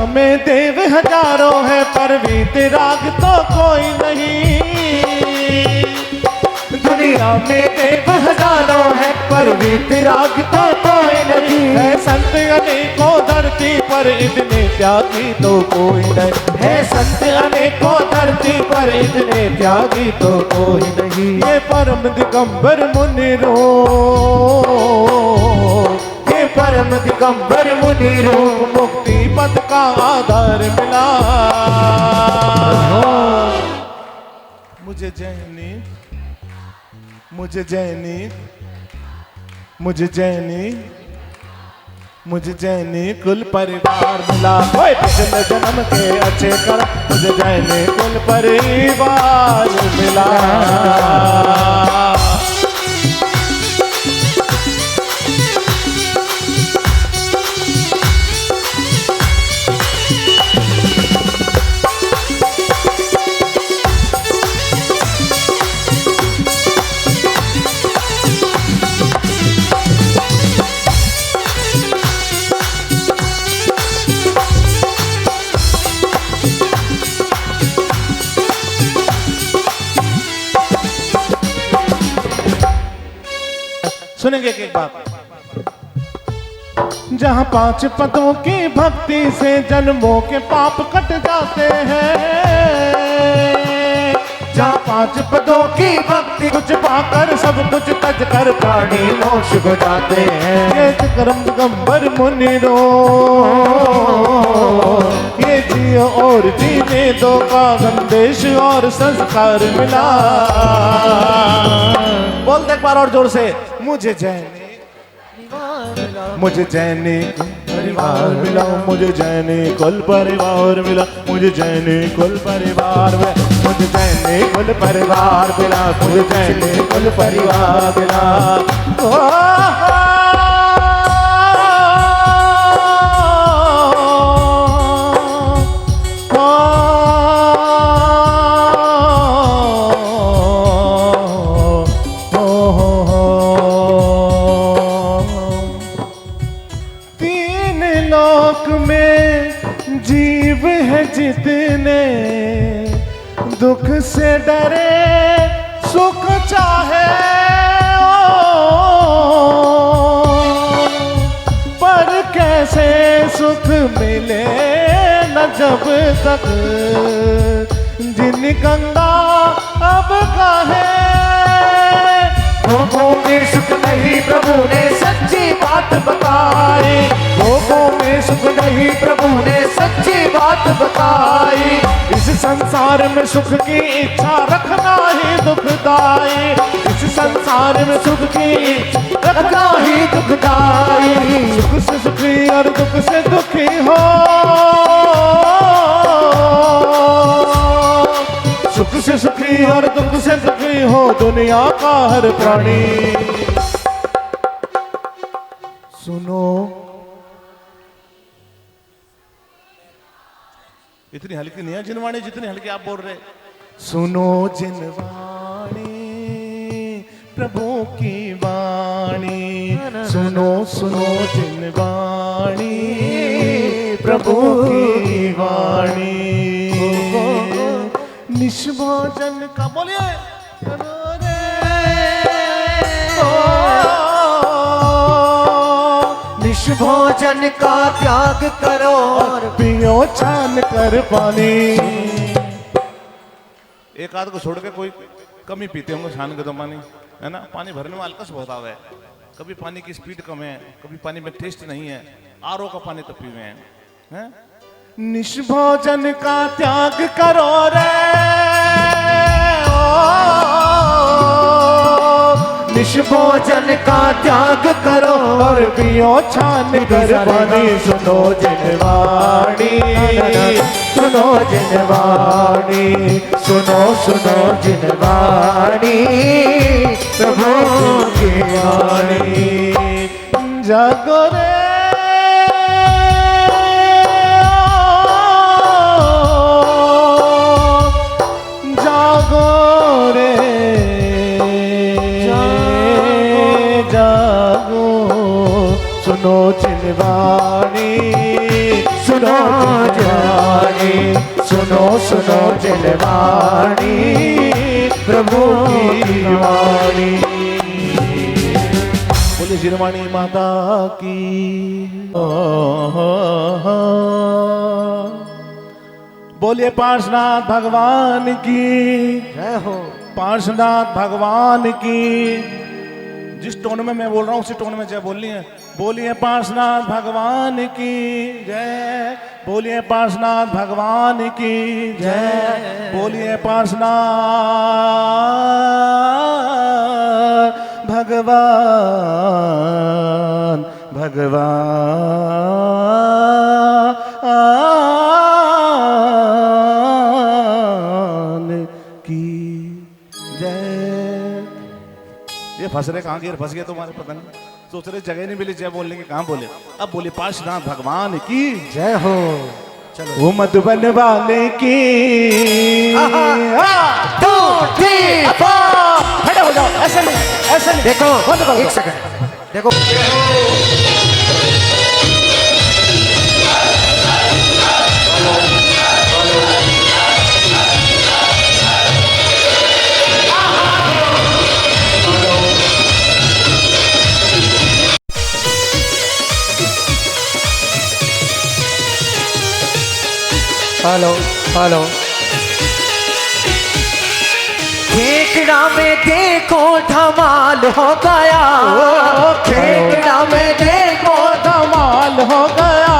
S3: में देव हजारों है पर वीतराग तो कोई नहीं। दुनिया में देव हजारों है पर वीतराग तो कोई नहीं। है संत अनेकों धरती पर इतने त्यागी तो कोई नहीं। है संत अनेकों धरती पर इतने त्यागी तो कोई नहीं। ये परम दिगंबर मुनि रो, परम दिगंबर मुनि रूप मुक्ति पद का आधार मिला। मुझे जैनी मुझे जैनी मुझे जैनी मुझे जैनी कुल परिवार मिला। कोई पिछले जन्म के अच्छे कर्म मुझे जैनी कुल परिवार मिला। सुनेंगे एक बात। जहाँ 5 पदों की भक्ति से जन्मों के पाप कट जाते हैं। जहाँ 5 पदों की भक्ति कुछ पाकर सब कुछ तज कर प्राणी मोक्ष को जाते हैं। ये कर्म दिगंबर मुनि रो, ये जियो और जीने दो का संदेश और संस्कार मिला। बोल दे एक बार और जोर से। मुझे जैनी मुझे जैनी परिवार मिला। मुझे जैनी कुल परिवार मिला। मुझे जैनी कुल परिवार मिला। मुझे जैनी कुल परिवार मिला। मुझे जैनी कुल परिवार मिला। जीव है जितने दुख से डरे सुख चाहे पर कैसे सुख मिले न जब तक जिन गंगा अब कहे। भोगों में सुख नहीं प्रभु ने सच्ची बात बताई। भोगों में सुख नहीं प्रभु ने सच्ची बात बताई। इस संसार में सुख की इच्छा रखना ही दुखदाई। इस संसार में सुख की रखना ही दुखदाई। सुख से सुखी और दुख से दुखी हो, सुख से सुखी और दुख से दुखी हो दुनिया का हर प्राणी। सुनो, इतनी हल्की नहीं है जिनवाणी जितनी हल्की आप बोल रहे। सुनो जिनवाणी प्रभु की वाणी, सुनो सुनो जिनवाणी प्रभु की वाणी। निष्भोजन का बोलिए,
S6: निष्भोजन का त्याग करो
S3: और पियो छान कर पानी। एक आध को छोड़ के कोई कमी पीते होंगे छान के तो पानी, है ना। पानी भरने में अलकस बहुत आवे है, कभी पानी की स्पीड कम है, कभी पानी में टेस्ट नहीं है। आरओ का पानी तो पीवे हैं। निष्भोजन का त्याग करो रे,
S6: निष्भोजन का त्याग करो
S3: और पियो छान कर पानी। सुनो जिनवाणी,
S6: सुनो जिनवाणी, सुनो सुनो जिनवाणी प्रभु की वाणी।
S3: जागो रे जागो रे जागो, सुनो जिनवाणी, सुनो जिनवाणी, सुनो सुनो जिनवाणी प्रभु की वाणी। बोले जिनवाणी माता की। बोलिए पार्श्वनाथ भगवान की
S6: जय हो।
S3: पार्श्वनाथ भगवान की। जिस टोन में मैं बोल रहा हूँ उसी टोन में जय बोलनी है। बोलिए पार्श्वनाथ भगवान की जय, बोलिए पार्श्वनाथ भगवान की जय, बोलिए पार्श्वनाथ भगवान की जय। ये फंस रहे कहाँ गिर फंस गए तुम्हारे, पता नहीं, सोच रहे जगह नहीं मिली जय बोलने की, कहाँ बोले। अब बोले पार्श्वनाथ भगवान की
S6: जय हो। चलो
S3: वो मधुबन वाले की।
S6: 1 2 3 4
S3: खड़े हो जाओ, ऐसे नहीं, ऐसे नहीं।
S6: देखो एक सेकंड देखो। Hello hello. खेकड़ा में देखो धमाल हो गया, खेकड़ा में देखो
S3: कमाल हो गया,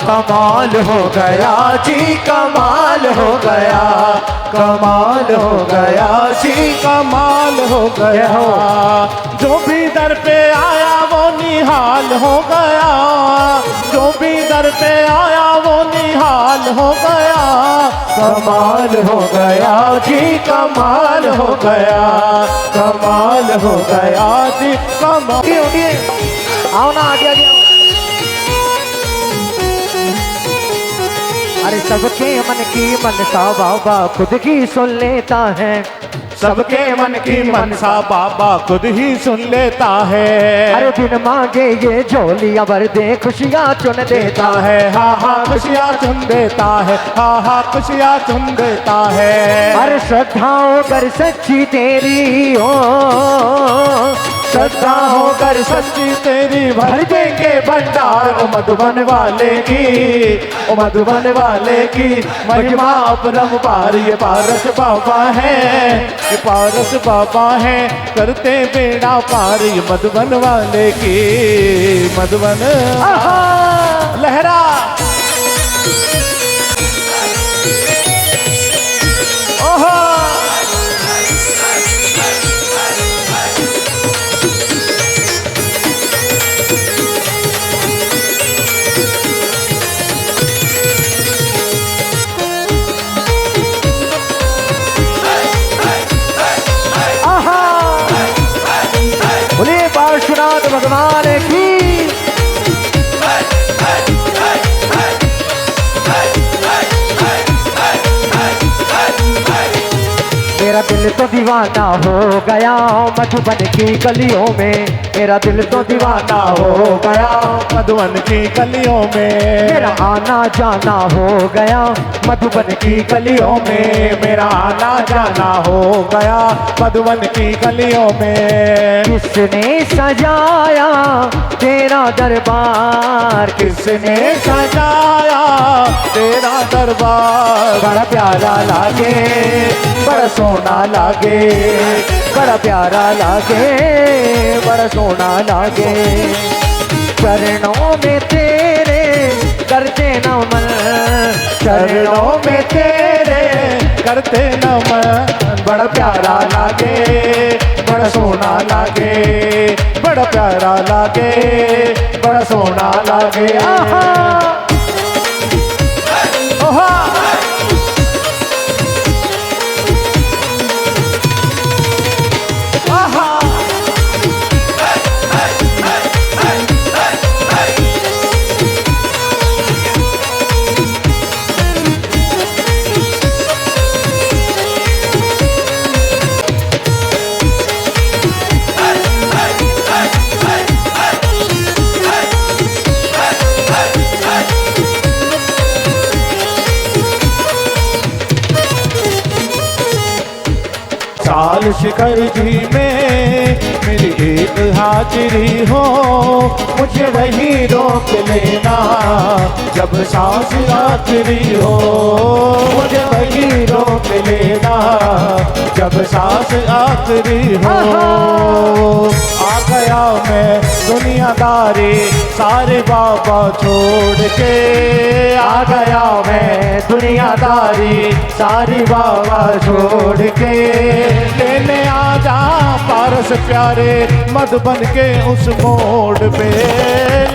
S6: कमाल हो गया जी, कमाल हो गया, कमाल हो गया जी,
S3: कमाल हो गया। जो भी दर पे आया वो निहाल हो गया, जो भी दर पे आया वो निहाल हो गया।
S6: कमाल हो गया जी, कमाल हो गया,
S3: कमाल हो गया जी, कमाल।
S6: उठिए आओ ना, आगे आगे आओ। अरे सबके मन की मनसा बाबा खुद ही सुन लेता है,
S3: सबके मन की मनसा बाबा खुद ही सुन लेता है।
S6: अरे बिन मांगे ये झोलियां भर दे, खुशियां चुन देता है।
S3: हा हा खुशियाँ चुन देता है, हा हा खुशियाँ चुन देता है।
S6: अरे श्रद्धाओं कर सच्ची तेरी हो,
S3: श्रद्धा होकर सच्ची तेरी भर देंगे भंडार। ओ मधुबन वाले की, ओ मधुबन वाले की महिमा अपरंपार। ये पारस बाबा है, ये पारस बाबा है, करते बेड़ा पार। ये मधुबन वाले की, मधुबन लहरा। ओहो
S6: नाथ भगवान की। मेरा दिल तो दीवाना हो गया मधुबन की गलियों में, मेरा दिल तो दीवाना हो गया
S3: मधुबन की गलियों में,
S6: मेरा आना जाना हो गया मधुबन की गलियों में,
S3: मेरा आना जाना हो गया मधुबन की गलियों में।
S6: किसने सजाया तेरा दरबार,
S3: किसने सजाया तेरा दरबार,
S6: बड़ा प्यारा लागे बड़ा सोना लागे, बड़ा प्यारा लागे बड़ा सोना लागे। चरणों में तेरे करते नमन,
S3: चरणों में तेरे करते नमन, बड़ा प्यारा लागे बड़ा सोना लागे, बड़ा प्यारा लागे बड़ा सोना लागे। आहा ओहा साल शिखर जी में मेरी एक हाजिरी हो, मुझे वही रोक लेना जब सांस आखिरी हो, मुझे वही रोक लेना जब सांस आखिरी हो। आ गया मैं दुनियादारी सारे बाबा छोड़ के, आ गया मैं दुनियादारी सारी बाबा छोड़ के, लेने आ जा पारस प्यारे मधुबन के उस मोड़ पे,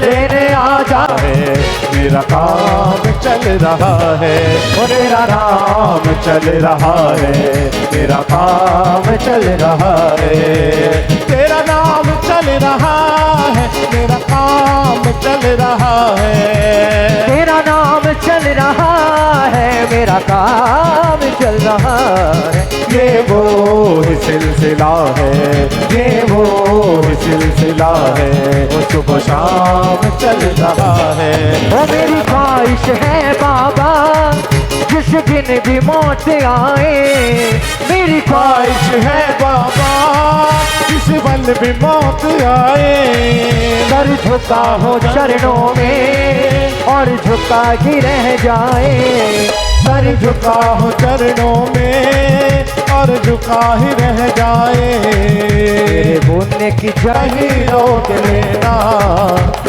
S3: लेने आ जा। मेरा काम चल रहा है, मेरा नाम चल रहा है, मेरा काम चल रहा है, तेरा नाम चल रहा है, मेरा काम चल रहा है,
S6: तेरा नाम चल रहा है, मेरा काम चल रहा है।
S3: ये वो ही सिलसिला है, ये वो ही सिलसिला है, वो सुबह शाम चल रहा है।
S6: वो मेरी ख्वाहिश है बाबा जिस दिन भी मौत आए, मेरी
S3: ख्वाहिश है बाबा जिस पल भी मौत आए,
S6: सर झुका हो चरणों में और झुका ही रह जाए,
S3: सर झुका हो चरणों में और झुका ही रह जाए।
S6: मेरे बोलने की
S3: कहीं रोक लेना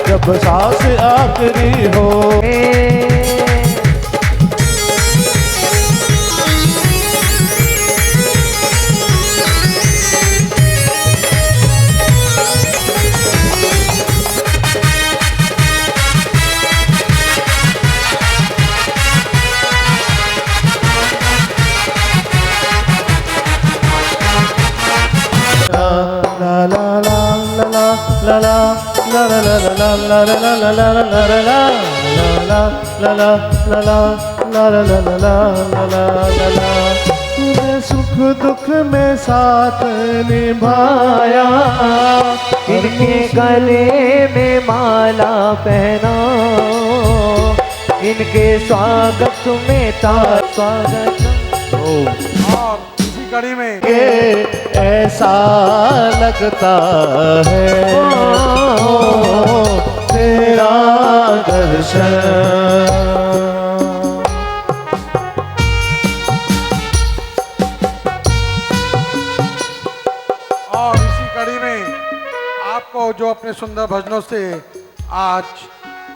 S3: जब सांस आखिरी हो। तूने सुख दुख में साथ निभाया,
S6: इनके गले में माला पहना, इनके स्वागत में था स्वागत।
S4: और इसी कड़ी में
S3: ऐसा लगता है तेरा दर्शन।
S4: और इसी कड़ी में आपको जो अपने सुंदर भजनों से आज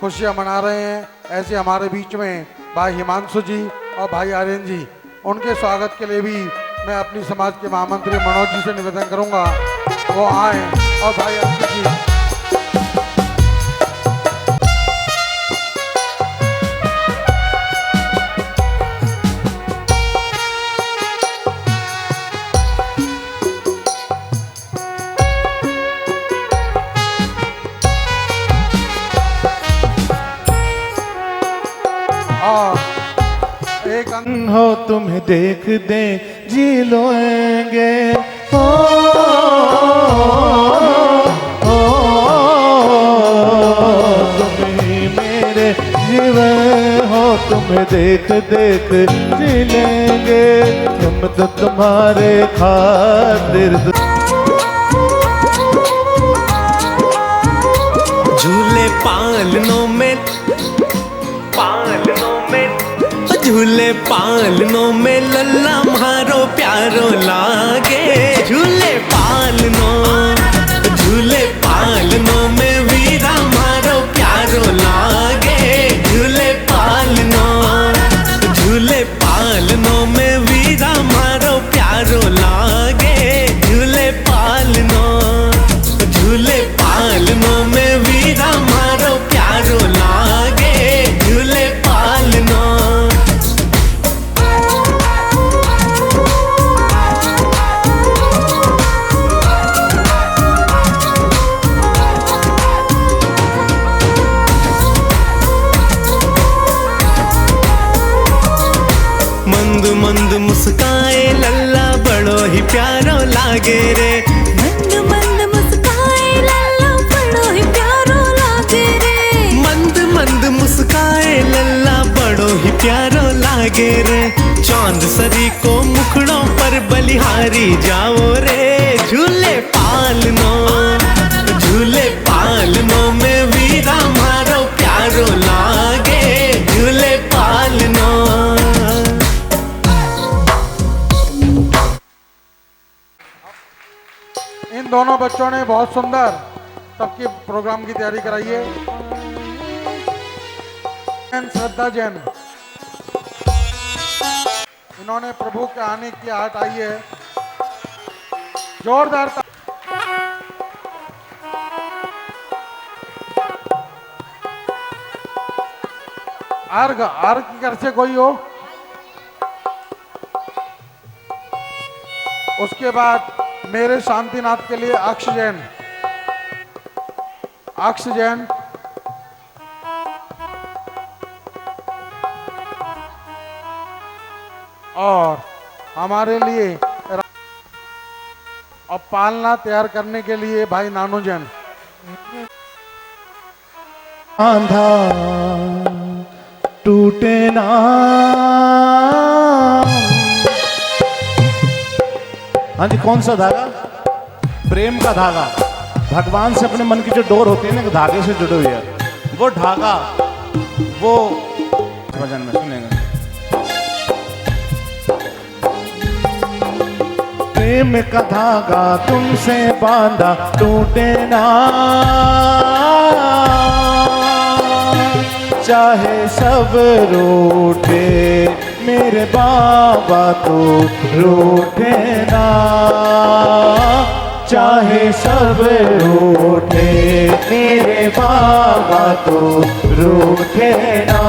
S4: खुशियां मना रहे हैं, ऐसे हमारे बीच में भाई हिमांशु जी और भाई आर्यन जी, उनके स्वागत के लिए भी मैं अपनी समाज के महामंत्री मनोज जी से निवेदन करूंगा वो आए। और भाई अंकित जी,
S3: हो तुम्हें देख दे जी लोएंगे। ओ, ओ, तुम ही मेरे जीवन हो, तुम्हें देख देख जी लेंगे हम तो तुम्हारे खातिर।
S8: झूले पालनों में लल्ला मारो प्यारो लागे। झूले पालनों में वीरा मारो प्यारो लागे। झूले पालनों में वीरा मारो प्यारो लागे। झूले पालनों में वीरा मारो प्यारो लागे। झूले पालनों। मंद मंद मुस्काए लल्ला बड़ो ही प्यारो लागे रे।
S5: मंद मंद मुस्काए लल्ला बड़ो ही प्यारो लागे रे।
S8: मंद मंद मुस्काए लल्ला बड़ो ही प्यारो लागे रे। चांद सरी को मुखड़ों पर बलिहारी जाओ रे। झूले पालनों में वीरा मारो प्यारो लागे। झूले पालनों।
S4: इन दोनों बच्चों ने बहुत सुंदर सबकी प्रोग्राम की तैयारी कराई है। श्रद्धा जैन, इन्होंने प्रभु के आने की आहट आई है। जोरदार अर्घ की घर से कोई हो। उसके बाद मेरे शांतिनाथ के लिए ऑक्सीजन और हमारे लिए और पालना तैयार करने के लिए भाई नानूजन।
S3: आंधा टूटे ना हाँ जी, कौन सा धागा? प्रेम का धागा। भगवान से अपने मन की जो डोर होती है ना, धागे से जुड़ी हुई है, वो धागा वो भजन में सुनेंगे। प्रेम का धागा तुमसे बांधा टूटे ना, चाहे सब रूठे मेरे बाबा तो रूठे ना, चाहे सब रूठे मेरे बाबा तो रूठे ना।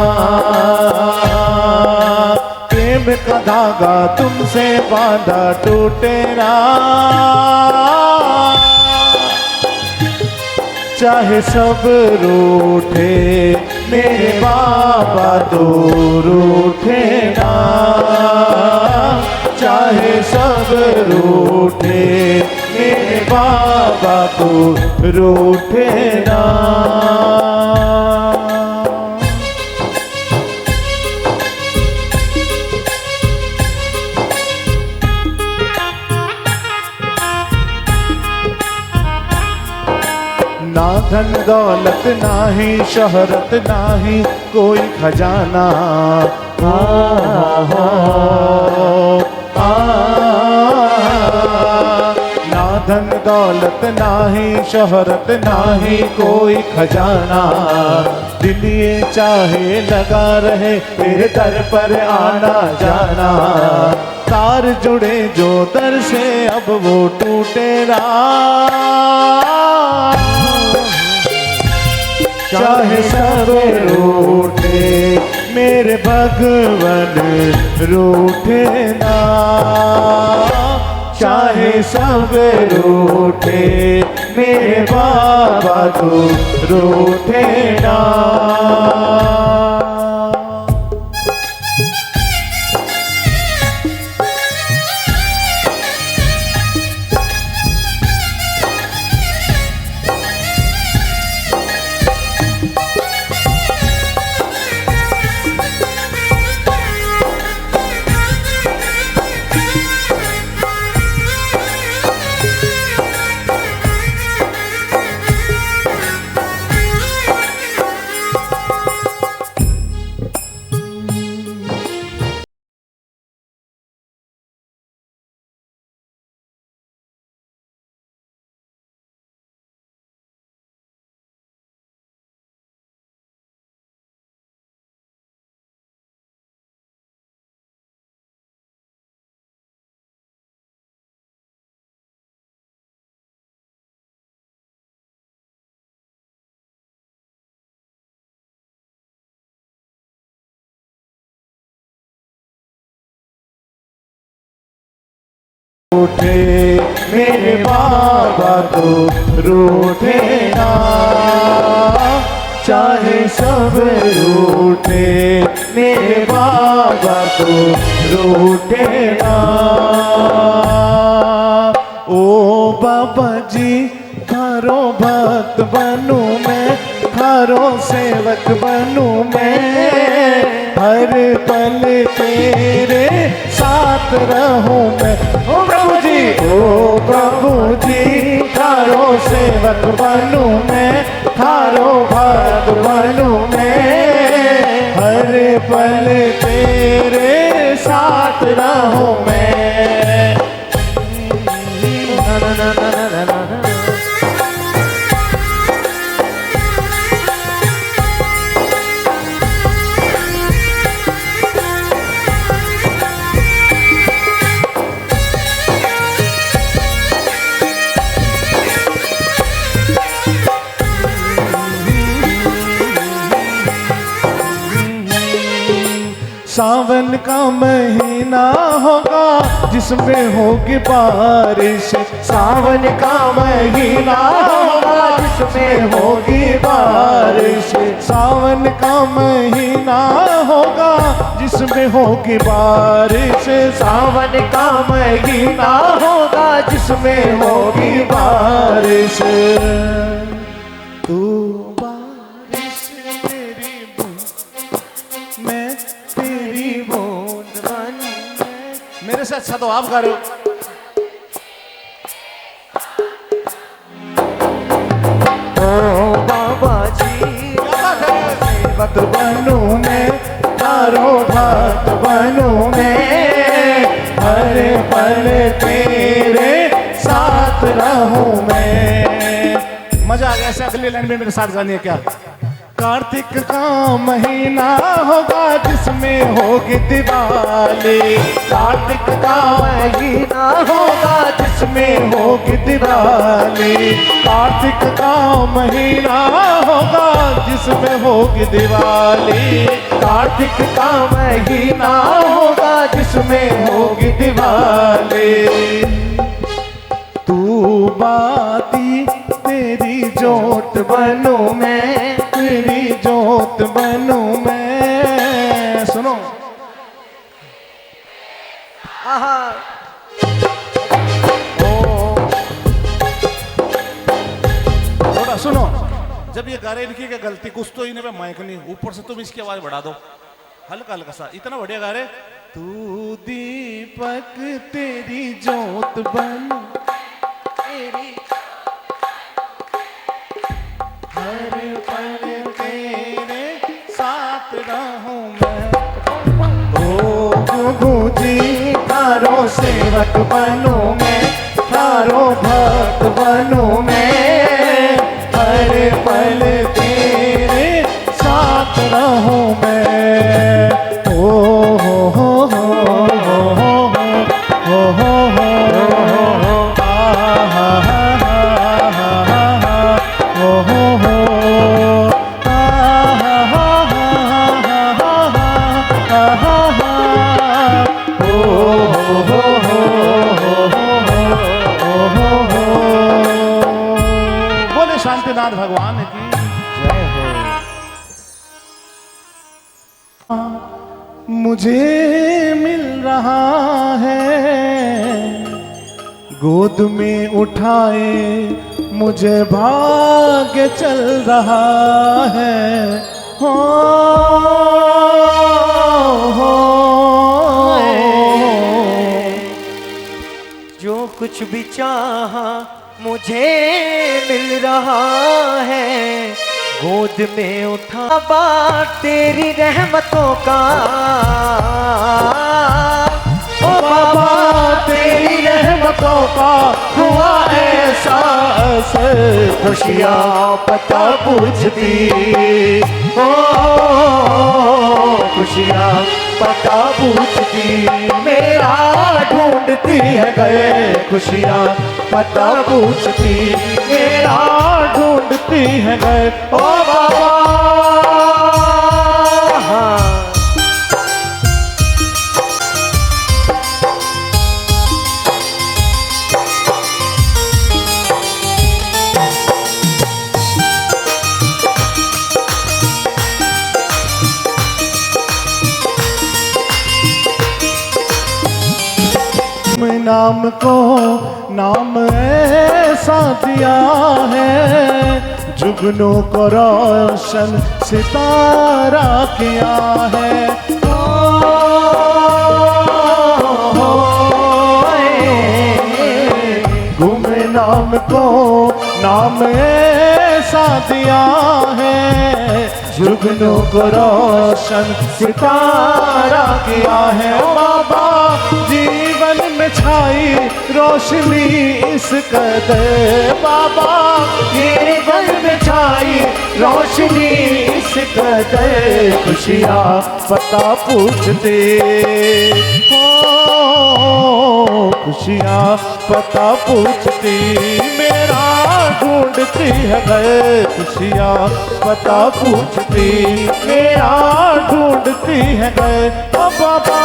S3: प्रेम का धागा तुमसे बांधा टूटे ना, चाहे सब रूठे मेरे बाबा तो रूठे ना, चाहे सब रूठे मेरे बाबा तो रूठे ना। ना धन दौलत ना ही शोहरत ना ही कोई खजाना, ना धन दौलत ना ही शोहरत ना ही कोई खजाना, दिल ये चाहे लगा रहे तेरे दर पर आना जाना, तार जुड़े जो दर से अब वो टूटे ना, चाहे सब रूठे मेरे भगवन रूठे ना, चाहे सब रूठे मेरे बाबा तो रूठे ना। रूठे मेरे बाबा तो रूठे ना, चाहे सब रूठे मेरे बाबा तो रूठे ना। ओ बाबा जी थारो भक्त बनूं मैं, थारो सेवक बनूं मैं, हर पल तेरे साथ रहूं मैं। ओ प्रभु जी, ओ प्रभु जी थारो सेवक बनूं मैं, थारो भक्त बनूं मैं, हर पल तेरे साथ रहूं मैं। ना ना ना ना ना ना ना। सावन का महीना होगा जिसमें होगी बारिश, सावन का महीना होगा जिसमें होगी बारिश, सावन का महीना होगा जिसमें होगी बारिश, सावन का महीना होगा जिसमें होगी बारिश। तू बारिश तेरी बूंद, मैं तेरी बूंद बनूं मैं। मेरे से अच्छा तो आप गा रहे हो। ओ बाबा जी सेवक बनूं मैं, तारो भक्त बनूं मैं, हर पल तेरे साथ रहूं मैं। मजा आ गया। ऐसे अगली लाइन में मेरे साथ गानी है क्या? कार्तिक का महीना होगा जिसमें होगी दिवाली, कार्तिक का महीना होगा जिसमें होगी दिवाली, कार्तिक का महीना होगा जिसमें होगी दिवाली, कार्तिक का महीना होगा जिसमें होगी दिवाली। तू बाती तेरी जोत बनूं मैं, तेरी जोत बनूं मैं। सुनो आहा ओ थोड़ा सुनो। जब ये गा रहे इनकी क्या गलती, कुछ तो इन्हें पे माइक नहीं, ऊपर से तुम इसकी आवाज बढ़ा दो हल्का हल्का सा, इतना बढ़िया गा रहे। तू दीपक तेरी जोत बनूं तेरी, हर पल तेरे साथ रहूं मैं। ओ प्रभु जी तारो सेवक बनूं मैं, तारो भक्त बनूं मैं, हर पल तेरे साथ रहूं मैं। ओ हो हो हो हो हो हो हो हो शांतिनाथ भगवान की जय हो। मुझे मिल रहा है गोद में उठाए, मुझे भाग्य चल रहा है। हो
S6: जो कुछ भी चाहा मुझे मिल रहा है, गोद में उठा बात तेरी रहमतों का। ओ बाबा तेरी रहमतों का हुआ ऐसा असर, खुशियाँ पता पूछती हो, खुशियाँ पता पूछती मेरा ढूंढती है गए, खुशियाँ पता पूछती मेरा ढूंढती है गए। ओ बाबा
S3: नाम को नाम ऐसा दिया है, जुगनों को रोशन सितारा किया है। गुमे नाम को नाम ऐसा दिया है, जुगनों को रोशन सितारा किया है। बाबा जीवन में छाई रोशनी इस कदर, बाबा जीवन में छाई रोशनी इस कदर, खुशियाँ पता पूछते हो, खुशियाँ पता पूछती मेरा ढूंढती है घर, खुशियाँ पता पूछती मेरा ढूंढती है घर। ओ बाबा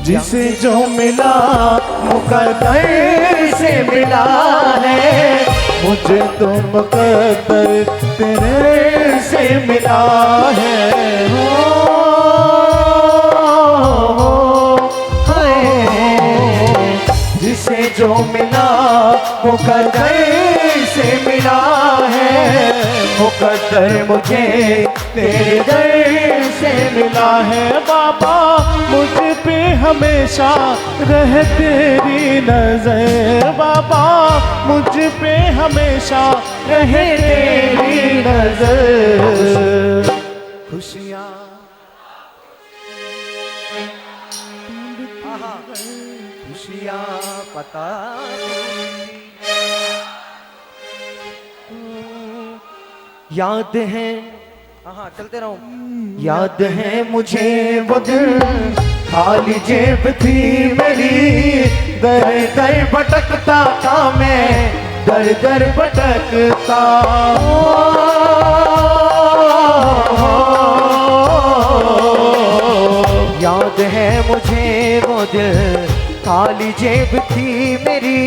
S3: जिसे जो मिला मुकद्दर से मिला है, मुझे तो मुकद्दर तेरे से मिला है। जिसे जो मिला मुकद्दर से मिला है, मुकद्दर मुझे तेरे दर से मिला है। बाबा मुझ पे हमेशा रहे तेरी नजर, बाबा मुझ पे हमेशा रहे तेरी नजर। खुशियाँ खुशियाँ पता याद है, हाँ चलते रहो। याद है मुझे वो दिन खाली जेब थी मेरी, दर दर भटकता था मैं, दर दर भटकता। याद है मुझे वो दिल खाली जेब थी मेरी,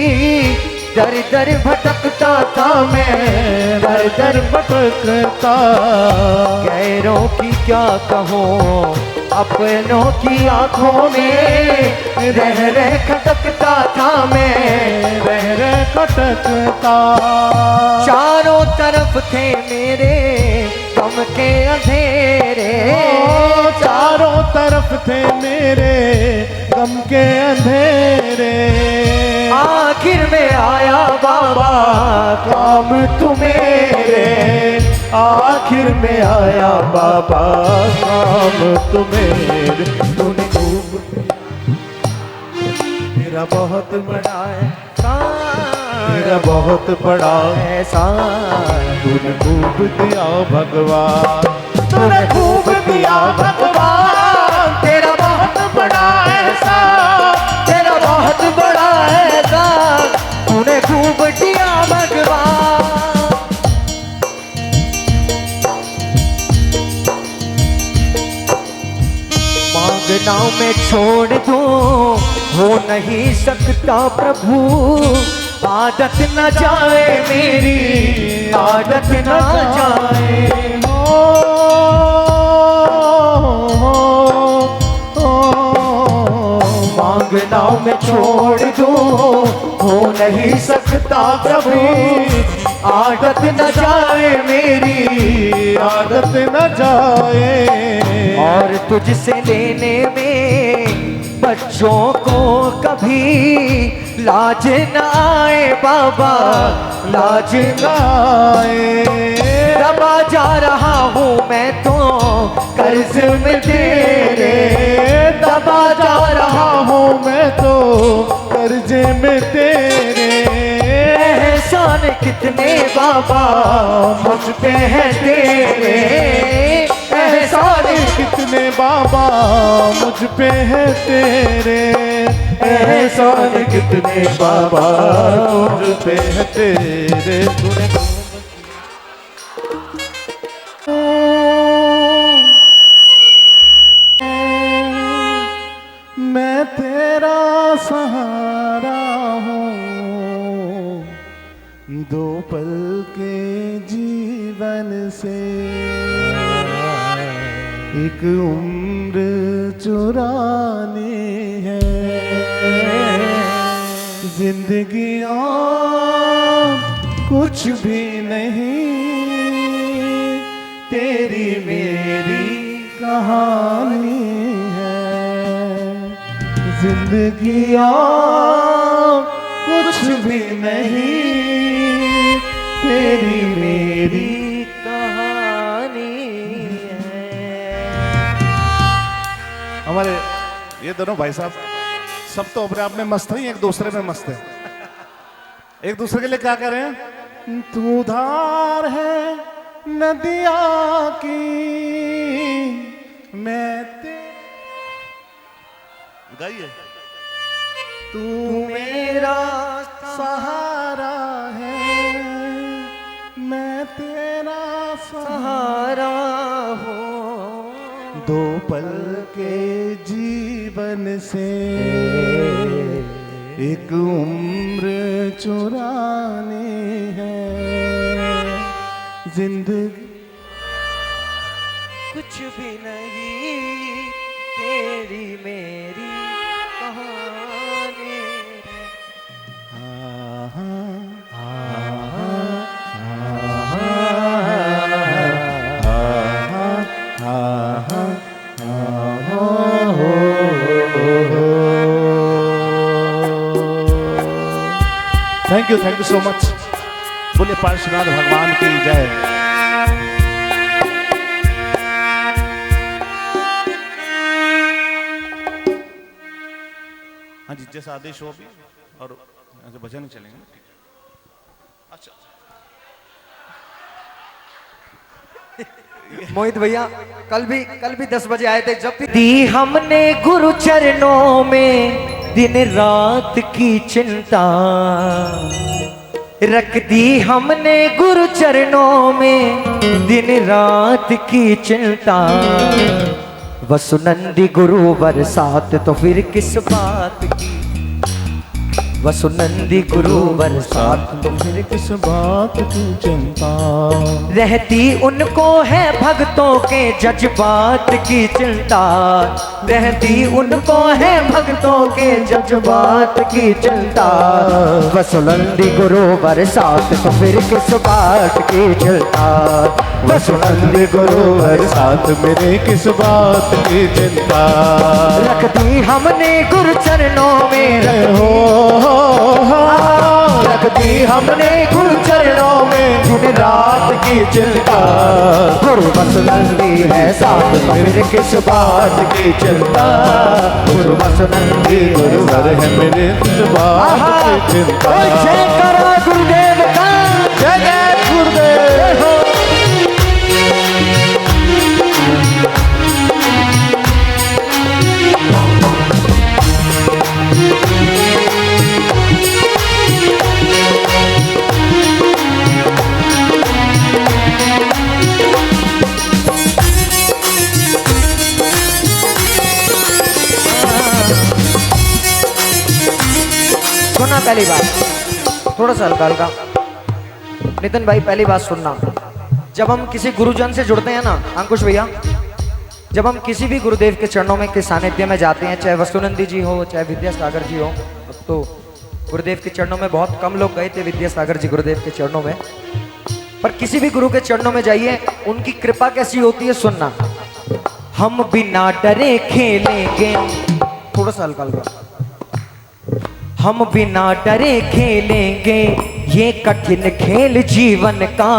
S3: दर दर भटकता था मैं, दर दर भटकता। गैरों की क्या कहूँ अपनों की आंखों में, रह रह खटकता था मैं, रह रह खटकता। चारों तरफ थे मेरे गम के अंधेरे, चारों तरफ थे मेरे गम के अंधेरे। आखिर में आया बाबा काम तुम्हेरे, आखिर में आया बाबा काम तुम्हेरे। तूने खूब मेरा बहुत बड़ा एहसान, मेरा बहुत बड़ा एहसान तूने खूब दिया भगवान, तूने खूब दिया भगवान। तेरा बहुत बड़ा एहसान, तेरा बहुत बड़ा एहसान तूने खूब दिया भगवान। मांगना मैं छोड़ दूं हो नहीं सकता प्रभु, आदत न जाए मेरी, आदत न जाए। मांगना मैं छोड़ दूं हो नहीं सकता प्रभु, आदत न जाए मेरी, आदत न जाए। और तुझसे लेने में बच्चों को कभी लाज न आए बाबा, लाज न आए। दबा जा रहा हूँ मैं तो कर्ज में तेरे, दबा जा रहा हूँ मैं तो कर्ज में तेरे। एहसान कितने बाबा मुझ पे है तेरे, एहसान कितने बाबा मुझ पे है तेरे, एहसान कितने बाबा मुझ पे है तेरे। मैं तेरा सहारा हूँ, जीवन से एक उम्र चुरानी है। जिंदगी और कुछ भी नहीं, तेरी मेरी कहानी है। जिंदगी और कुछ भी नहीं, तेरी मेरी
S6: कहानी है।
S7: हमारे ये दोनों भाई साहब सब तो अपने आप में मस्त हैं, एक दूसरे में मस्त है। एक दूसरे के लिए क्या कह रहे हैं? तू धार है नदिया की, मैं गाइए। तू मेरा सहारा है, मैं तेरा
S6: सहारा हूँ।
S3: दो पल के जीवन से एक उम्र चुरानी है। जिंदगी
S6: कुछ भी नहीं, तेरी मेरी कहानी है।
S7: Thank you so much. बोले पार्श्वनाथ भगवान की जय। हाँ जी, जैसा आदेश हो अभी, और भजन ही चलेंगे। अच्छा
S6: मोहित भैया कल भी 10 बजे आए थे, जब भी दी हमने गुरु चरणों में दिन रात की चिंता, रख दी हमने गुरु चरणों में दिन रात की चिंता। वसुनंदी गुरु बरसात तो फिर किस बात की, वसुनंदी गुरु बरसात तो फिर
S3: किस बात की चिंता।
S6: रहती उनको है भक्तों के जज्बात की चिंता, रहती उनको है भक्तों के जज्बात की चिंता। वसुनंदी गुरु बरसात तो फिर किस बात की चिंता,
S3: वसुनंदी गुरु बरसात मेरे किस बात की चिंता।
S6: रख दी हमने गुरु चरणों में
S3: हो
S6: रख दी हमने गुरु चरणों में दिन रात की चिंता। गुरु वसुनंदी है साथ तो फिर किस बात की चिंता। गुरु वसुनंदी
S3: गुरुवर है मेरे किस बात की चिंता।
S6: जय करो गुरुदेव का,
S3: जय जय गुरुदेव हो।
S6: सुनना पहली बात, थोड़ा सा हल्का हल्का। नितिन भाई पहली बात सुनना, जब हम किसी गुरुजन से जुड़ते हैं ना अंकुश भैया, जब हम किसी भी गुरुदेव के चरणों में के सानिध्य में जाते हैं, चाहे वसुनंदी जी हो चाहे विद्यासागर जी हो, तो गुरुदेव के चरणों में बहुत कम लोग गए थे विद्यासागर जी गुरुदेव के चरणों में, पर किसी भी गुरु के चरणों में जाइए, उनकी कृपा कैसी होती है सुनना। हम बिना डरे खेलेंगे, थोड़ा सा हल्का हल्का। हम बिना डरे खेलेंगे ये कठिन खेल जीवन का,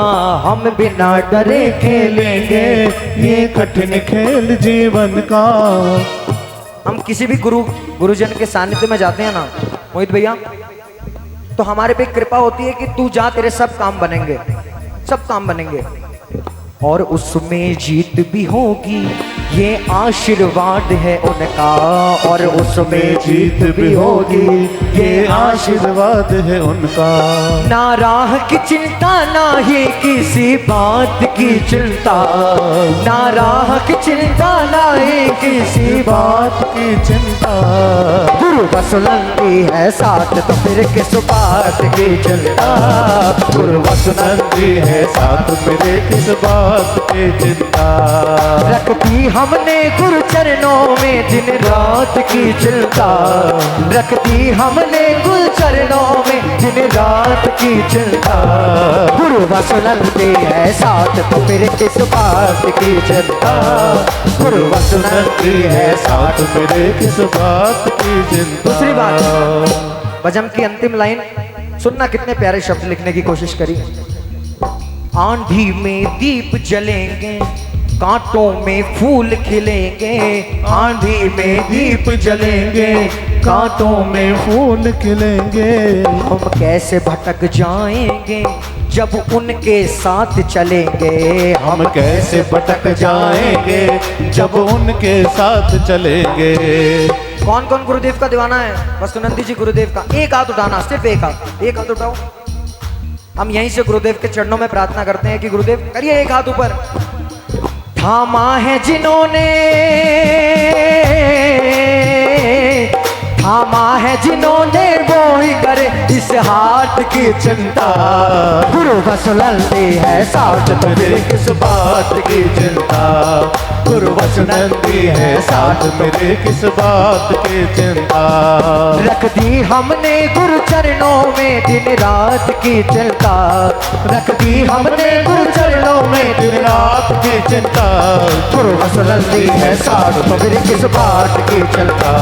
S6: हम बिना डरे खेलेंगे
S3: ये कठिन खेल जीवन का।
S6: हम किसी भी गुरुजन के सानिध्य में जाते हैं ना मोहित भैया, तो हमारे पे कृपा होती है कि तू जा, तेरे सब काम बनेंगे, सब काम बनेंगे। और उसमें जीत भी होगी, ये आशीर्वाद है उनका। और उसमें जीत भी होगी, ये
S3: आशीर्वाद है उनका।
S6: ना राह की चिंता, ना ही किसी बात की चिंता। ना राह की चिंता, ना ही किसी बात
S3: की चिंता।
S6: गुरु वसुनंदी है साथ, तो फिर किस बात की चिंता।
S3: गुरु वसुनंदी है साथ, मेरे किस बात की चिंता।
S6: रख दी हमने गुरु चरणों में दिन रात की चिंता। रख दी हमने गुरु चरणों में दिन रात की चिंता। गुरु वसुनंदी है साथ, तो फिर किस बात की चिंता। गुरु वसुनंदी है साथ,
S3: मेरे किस बात की चिंता।
S6: दूसरी बात, भजन की अंतिम लाइन सुनना, कितने प्यारे शब्द लिखने की कोशिश करी। आंधी में दीप जलेंगे, कांटों में फूल खिलेंगे। आंधी में दीप जलेंगे, कांटों में
S3: फूल खिलेंगे।
S6: हम कैसे भटक जाएंगे जब उनके साथ चलेंगे।
S3: हम कैसे भटक जाएंगे जब उनके साथ चलेंगे।
S6: कौन कौन गुरुदेव का दीवाना है? वसुनंदी जी गुरुदेव का। एक हाथ उठाना, सिर्फ एक हाथ, एक हाथ उठाओ। हम यहीं से गुरुदेव के चरणों में प्रार्थना करते हैं कि गुरुदेव करिए एक हाथ ऊपर। थामा है जिन्होंने, थामा है जिन्होंने, वो ही करे इस हाथ की चिंता। गुरु वसुनंदी है साथ, तो फिर किस बात की चिंता। गुरु वसुनंदी है साथ,
S3: मेरे किस बात की चिंता।
S6: रख दी हमने गुरु चरणों में दिन रात की चिंता। रख दी हमने गुरु चरणों में दिन रात की चिंता। गुरु वसुनंदी है साथ, तो फिर किस बात की चिंता।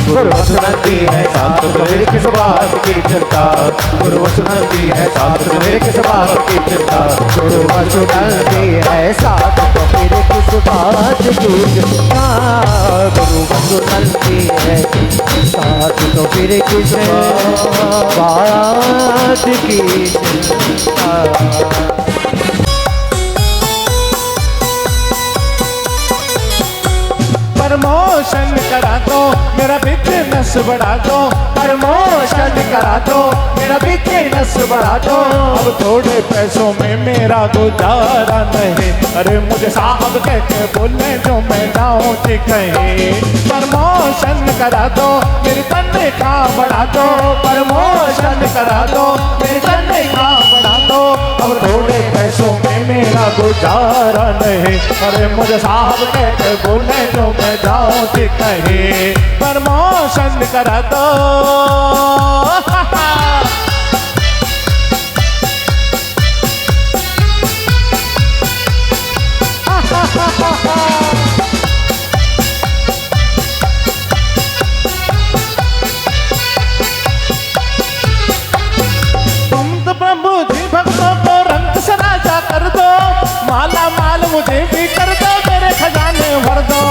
S6: गुरु वसुनंदी है साथ, तो फिर किस बात की चिंता। गुरु वसुनंदी है साथ, तो फिर किस बात की चिंता। गुरु वसुनंदी है साथ, तो फिर किस बात की चिंता। गुरु वसुनंदी है साथ, तो फिर किस बात की चिंता।
S3: प्रमोशन करा दो, मेरा बिजनेस बढ़ा दो।
S6: प्रमोशन करा दो, मेरा बिजनेस बढ़ा दो।
S3: अब थोड़े पैसों में मेरा गुजारा नहीं। अरे मुझे साहब कह के बोले जो मैं जाऊँ जी कहीं। प्रमोशन करा दो, मेरी तनख्वाह बढ़ा दो। प्रमोशन करा दो, मेरी तनख्वाह बढ़ा दो। अब थोड़े पैसों में मेरा गुजारा नहीं। अरे मुझे साहब कह के बोले जो मैं जाऊँ जी कहीं। प्रमोशन करा दो। तुम तो प्रभु जी भक्तों को रंग से राजा कर दो। माला माल मुझे भी कर दो, मेरे खजाने भर दो।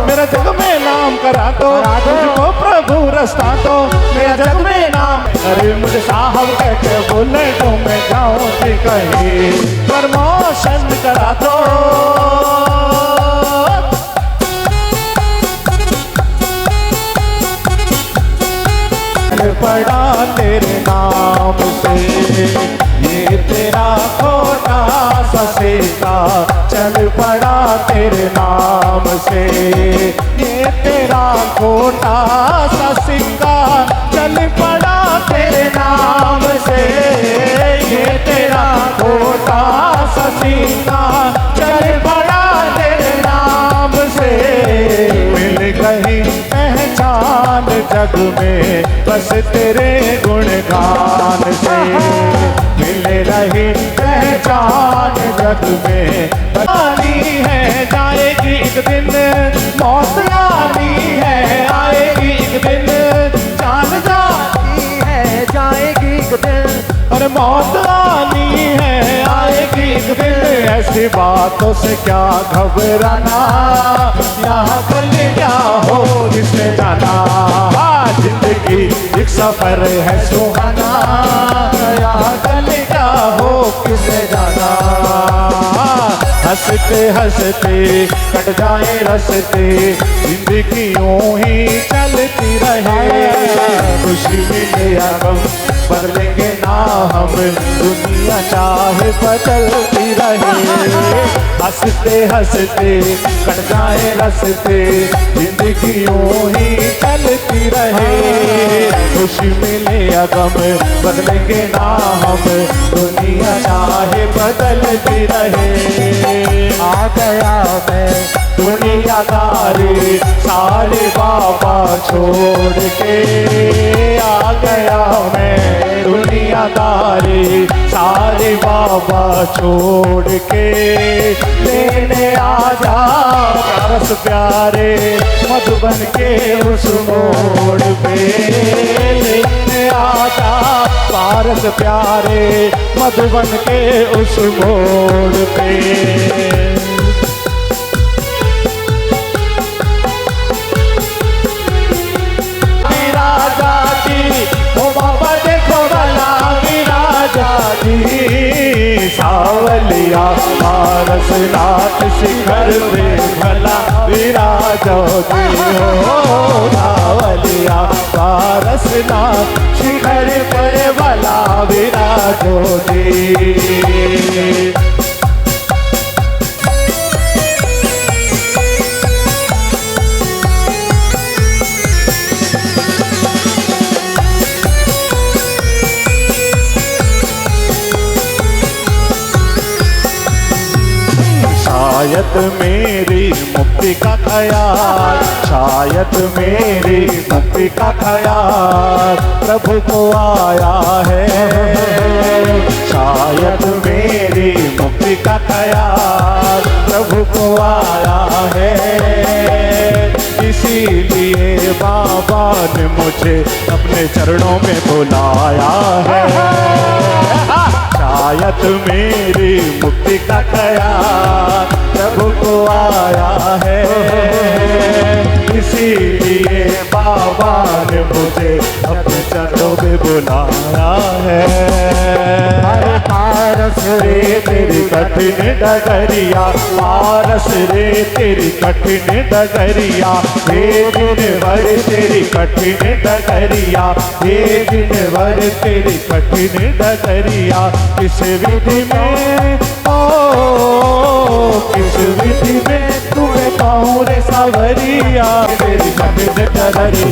S3: मेरा जग में नाम करा दो, मुझको प्रभु रास्ता दो। मेरा जग में नाम, अरे मुझे साहब कह के बोले तो मैं जाऊँ जी कहीं। प्रमोशन करा दो। पड़ा तेरे नाम से ये तेरा खोटा सा सिक्का। चल पड़ा तेरे नाम से ये तेरा खोटा सा सिक्का। चल पड़ा तेरे नाम से ये तेरा खोटा सा सिक्का। चल पड़ा तेरे नाम से मिल गई पहचान जग में, बस तेरे गुणगान से मिल रही पहचान जग में। आनी है जाएगी एक दिन, मौत आनी है आएगी एक दिन। जान जाती है जाएगी एक दिन, और मौत आनी है आएगी एक दिन। ऐसे ऐसी बातों से क्या घबराना, यहाँ कल क्या हो किसने जाना। जिंदगी एक सफर है सुहाना, यहाँ कल क्या हो किसने जाना। हंसते हंसते कट जाए रस्ते, जिंदगी यूं ही चलती रहे। खुशी मिले या गम बदलेंगे ना हम, दुनिया चाहे बदलती रहे। हंसते हंसते कट जाए रस्ते, जिंदगी यूं ही चलती रहे। खुशी मिले या गम बदलेंगे ना हम, दुनिया चाहे बदलती रहे। आ गया मैं दुनियादारी सारे बाबा छोड़ के, आ गया मैं दुनियादारी सारे बाबा छोड़ के। लेने आजा रस प्यारे मधुबन के उस मोड़ पे, लेने आजा पारस प्यारे मधुबन के उस मोड़ पे। सावलिया पारसनाथ शिखर पे भला विराजो जी हो। सावलिया पारसनाथ शिखर पर भला विराजो जी। शायद मेरी मुक्ति का ख्याल, शायद मेरी मुक्ति का ख्याल प्रभु को आया है। शायद मेरी मुक्ति का ख्याल प्रभु को आया है, इसीलिए बाबा ने मुझे अपने चरणों में बुलाया है। शायद मेरी मुक्ति का ख्याल प्रभु को आया है, इसीलिए बाबा ने मुझे अपने चरणों में बुलाया है। पारस रे तेरी कठिन डगरिया, पारस रे तेरी कठिन डगरिया, हे दिन भर तेरी कठिन डगरिया, हे दिन भर तेरी कठिन डगरिया। किस विधि में किस विधि में तुम्हें पाऊं रे सावरिया, तेरी कठिन डगरी।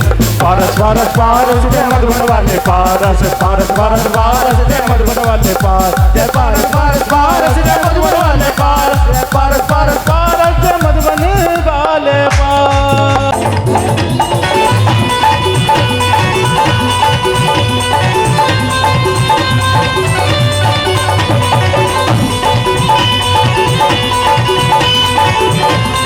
S3: पारस पारस पारस जय मधुबन वाले पारस, पारस पारस पारस जय मधुबन वाले पार, जय पारस पारस पारस जय मधुबन